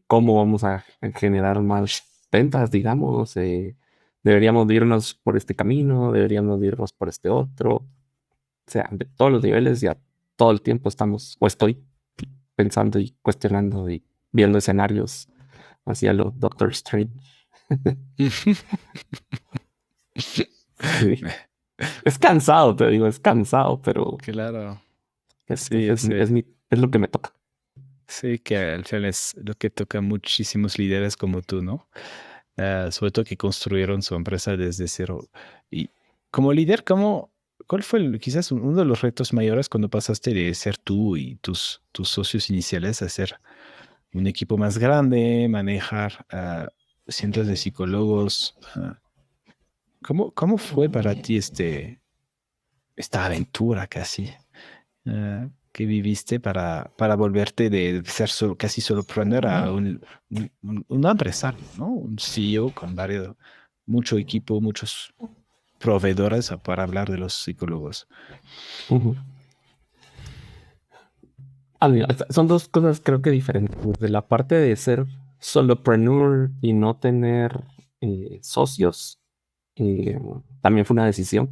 cómo vamos a generar más ventas, digamos, deberíamos de irnos por este camino, deberíamos de irnos por este otro, o sea, de todos los niveles ya todo el tiempo estamos, o estoy pensando y cuestionando y viendo escenarios hacia lo Doctor Strange. Sí. Es cansado, te digo, es cansado, pero Claro, es, sí, es lo que me toca. sí, que al final es lo que toca a muchísimos líderes como tú, ¿no? Sobre todo que construyeron su empresa desde cero. Y como líder, cuál fue quizás uno de los retos mayores cuando pasaste de ser tú y tus socios iniciales a ser un equipo más grande, manejar cientos de psicólogos? ¿Cómo fue para ti esta aventura casi que viviste para volverte de ser casi solopreneur a un empresario, ¿no? Un CEO con mucho equipo, muchos proveedores para hablar de los psicólogos? Ujú. Mira, son dos cosas creo que diferentes. De la parte de ser solopreneur y no tener socios, eh, también fue una decisión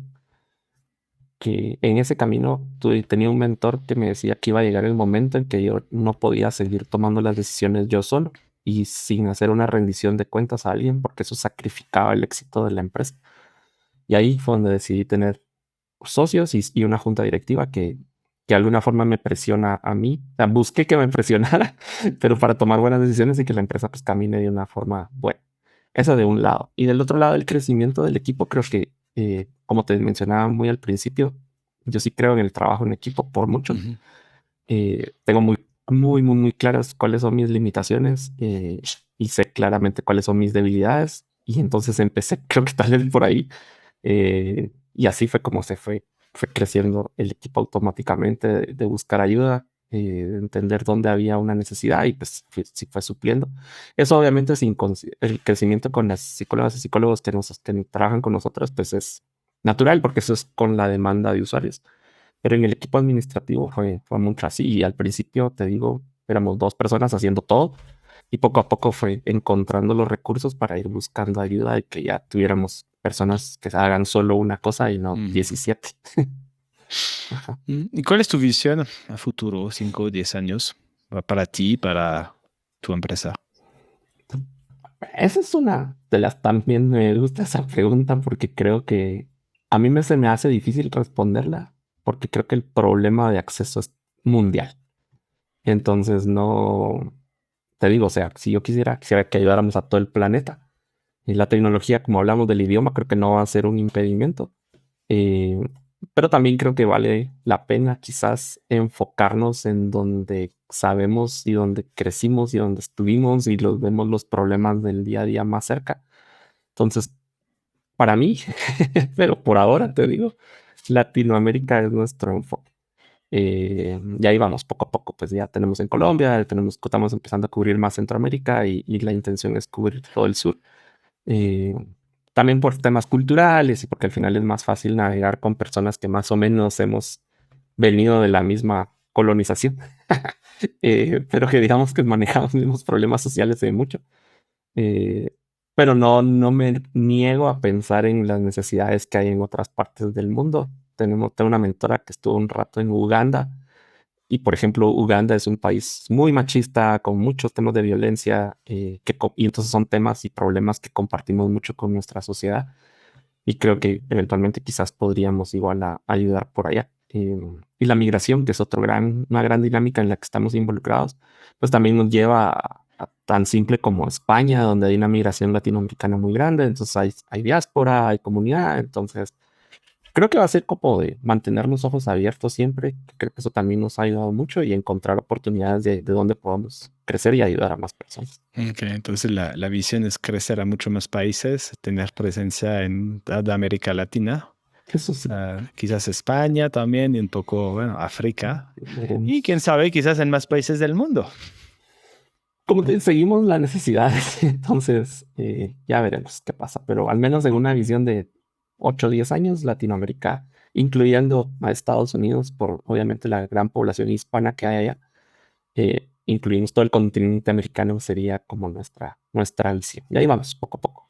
que en ese camino tenía un mentor que me decía que iba a llegar el momento en que yo no podía seguir tomando las decisiones yo solo y sin hacer una rendición de cuentas a alguien porque eso sacrificaba el éxito de la empresa. Y ahí fue donde decidí tener socios y una junta directiva que de alguna forma me presiona a mí. O sea, busqué que me presionara, pero para tomar buenas decisiones y que la empresa pues camine de una forma buena. Eso de un lado. Y del otro lado, el crecimiento del equipo, creo que, como te mencionaba muy al principio, yo sí creo en el trabajo en equipo por mucho. Ujú. Tengo muy claras cuáles son mis limitaciones y sé claramente cuáles son mis debilidades. Y entonces empecé, creo que tal vez por ahí. Y así fue como fue creciendo el equipo automáticamente de buscar ayuda, de entender dónde había una necesidad y pues sí fue supliendo. Eso obviamente el crecimiento con las psicólogas y psicólogos que trabajan con nosotros, pues es natural porque eso es con la demanda de usuarios. Pero en el equipo administrativo fue mucho así. Y al principio, te digo, éramos dos personas haciendo todo y poco a poco fue encontrando los recursos para ir buscando ayuda y que ya tuviéramos personas que hagan solo una cosa y no Ujú. 17. Ajá. ¿Y cuál es tu visión a futuro, 5 o 10 años, para ti y para tu empresa? Esa es una de las también me gusta esa pregunta porque creo que a mí se me hace difícil responderla porque creo que el problema de acceso es mundial. Entonces no, te digo, o sea, si yo quisiera que ayudáramos a todo el planeta. Y la tecnología, como hablamos del idioma, creo que no va a ser un impedimento. Eh, pero también creo que vale la pena quizás enfocarnos en donde sabemos y donde crecimos y donde estuvimos y vemos los problemas del día a día más cerca. Entonces, para mí, pero por ahora te digo, Latinoamérica es nuestro enfoque. Ya íbamos poco a poco, pues ya tenemos en Colombia, estamos empezando a cubrir más Centroamérica y la intención es cubrir todo el sur. Eh, También por temas culturales y porque al final es más fácil navegar con personas que más o menos hemos venido de la misma colonización, pero que digamos que manejamos los mismos problemas sociales de mucho. Eh, pero no me niego a pensar en las necesidades que hay en otras partes del mundo. Tengo una mentora que estuvo un rato en Uganda y, por ejemplo, Uganda es un país muy machista, con muchos temas de violencia, y entonces son temas y problemas que compartimos mucho con nuestra sociedad. Y creo que eventualmente quizás podríamos igual ayudar por allá. Y la migración, que es una gran dinámica en la que estamos involucrados, pues también nos lleva a tan simple como España, donde hay una migración latinoamericana muy grande. Entonces hay diáspora, hay comunidad. Entonces creo que va a ser como de mantener los ojos abiertos siempre. Creo que eso también nos ha ayudado mucho y encontrar oportunidades de donde podamos crecer y ayudar a más personas. Ok, entonces la visión es crecer a muchos más países, tener presencia en toda América Latina. Eso sí. Quizás España también y un poco, bueno, África. Veremos. Y quién sabe, quizás en más países del mundo. Como seguimos las necesidades, entonces ya veremos qué pasa, pero al menos en una visión de 8 o 10 años, Latinoamérica, incluyendo a Estados Unidos, por obviamente la gran población hispana que hay allá, incluimos todo el continente americano, sería como nuestra visión. Y ahí vamos, poco a poco.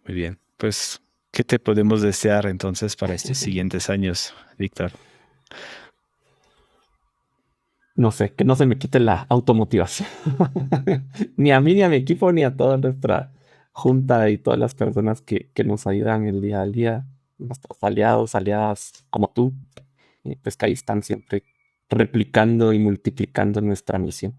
Muy bien. Pues, ¿qué te podemos desear entonces para estos siguientes años, Víctor? No sé, que no se me quite la automotivación. Ni a mí, ni a mi equipo, ni a toda nuestra junta y todas las personas que nos ayudan el día al día, nuestros aliados, aliadas como tú, pues que ahí están siempre replicando y multiplicando nuestra misión.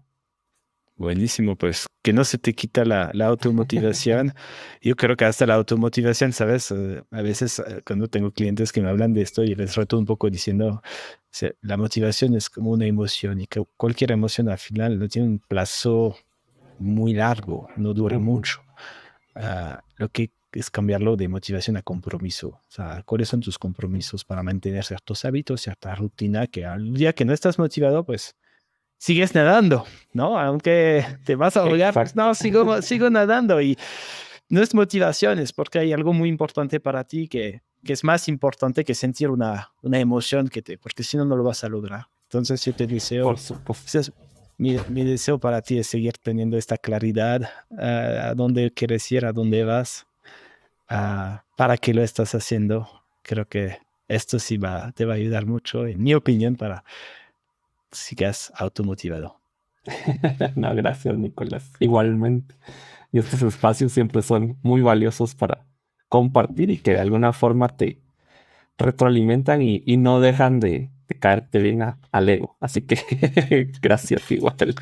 Buenísimo, pues que no se te quita la automotivación. Yo creo que hasta la automotivación, ¿sabes? A veces cuando tengo clientes que me hablan de esto y les reto un poco diciendo, la motivación es como una emoción y que cualquier emoción al final no tiene un plazo muy largo, no dura mucho. Lo que es cambiarlo de motivación a compromiso. O sea, ¿cuáles son tus compromisos para mantener ciertos hábitos, cierta rutina que al día que no estás motivado, pues sigues nadando, ¿no? Aunque te vas a ahogar, pues no, sigo nadando y no es motivación, es porque hay algo muy importante para ti que es más importante que sentir una emoción porque si no, no lo vas a lograr. Entonces yo te deseo, Por supuesto. mi deseo para ti es seguir teniendo esta claridad a dónde quieres ir, a dónde vas, para qué lo estás haciendo. Creo que esto sí te va a ayudar mucho, en mi opinión, para sigas automotivado. No, gracias, Nicolás. Igualmente. Y estos espacios siempre son muy valiosos para compartir y que de alguna forma te retroalimentan y no dejan de caerte bien al ego. Así que gracias igual.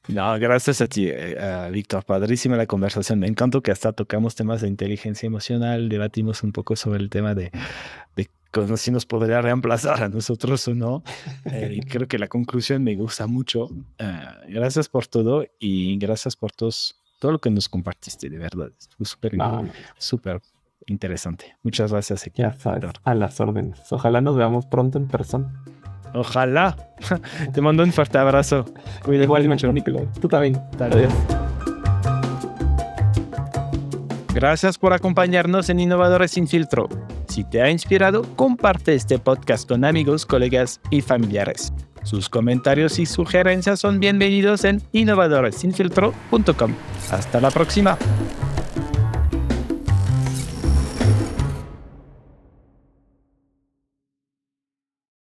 No, gracias a ti, Víctor. Padrísima la conversación. Me encantó que hasta tocamos temas de inteligencia emocional, debatimos un poco sobre el tema de si nos podría reemplazar a nosotros o no. Y creo que la conclusión me gusta mucho. Gracias por todo y gracias por todo lo que nos compartiste, de verdad. Fue súper interesante. Muchas gracias. Ya sabes, a las órdenes. Ojalá nos veamos pronto en persona. Ojalá. Te mando un fuerte abrazo. Cuídate. Igualmente, Nicolás. Tú también. Adiós. Gracias por acompañarnos en Innovadores sin Filtro. Si te ha inspirado, comparte este podcast con amigos, colegas y familiares. Sus comentarios y sugerencias son bienvenidos en innovadoresinfiltro.com. Hasta la próxima.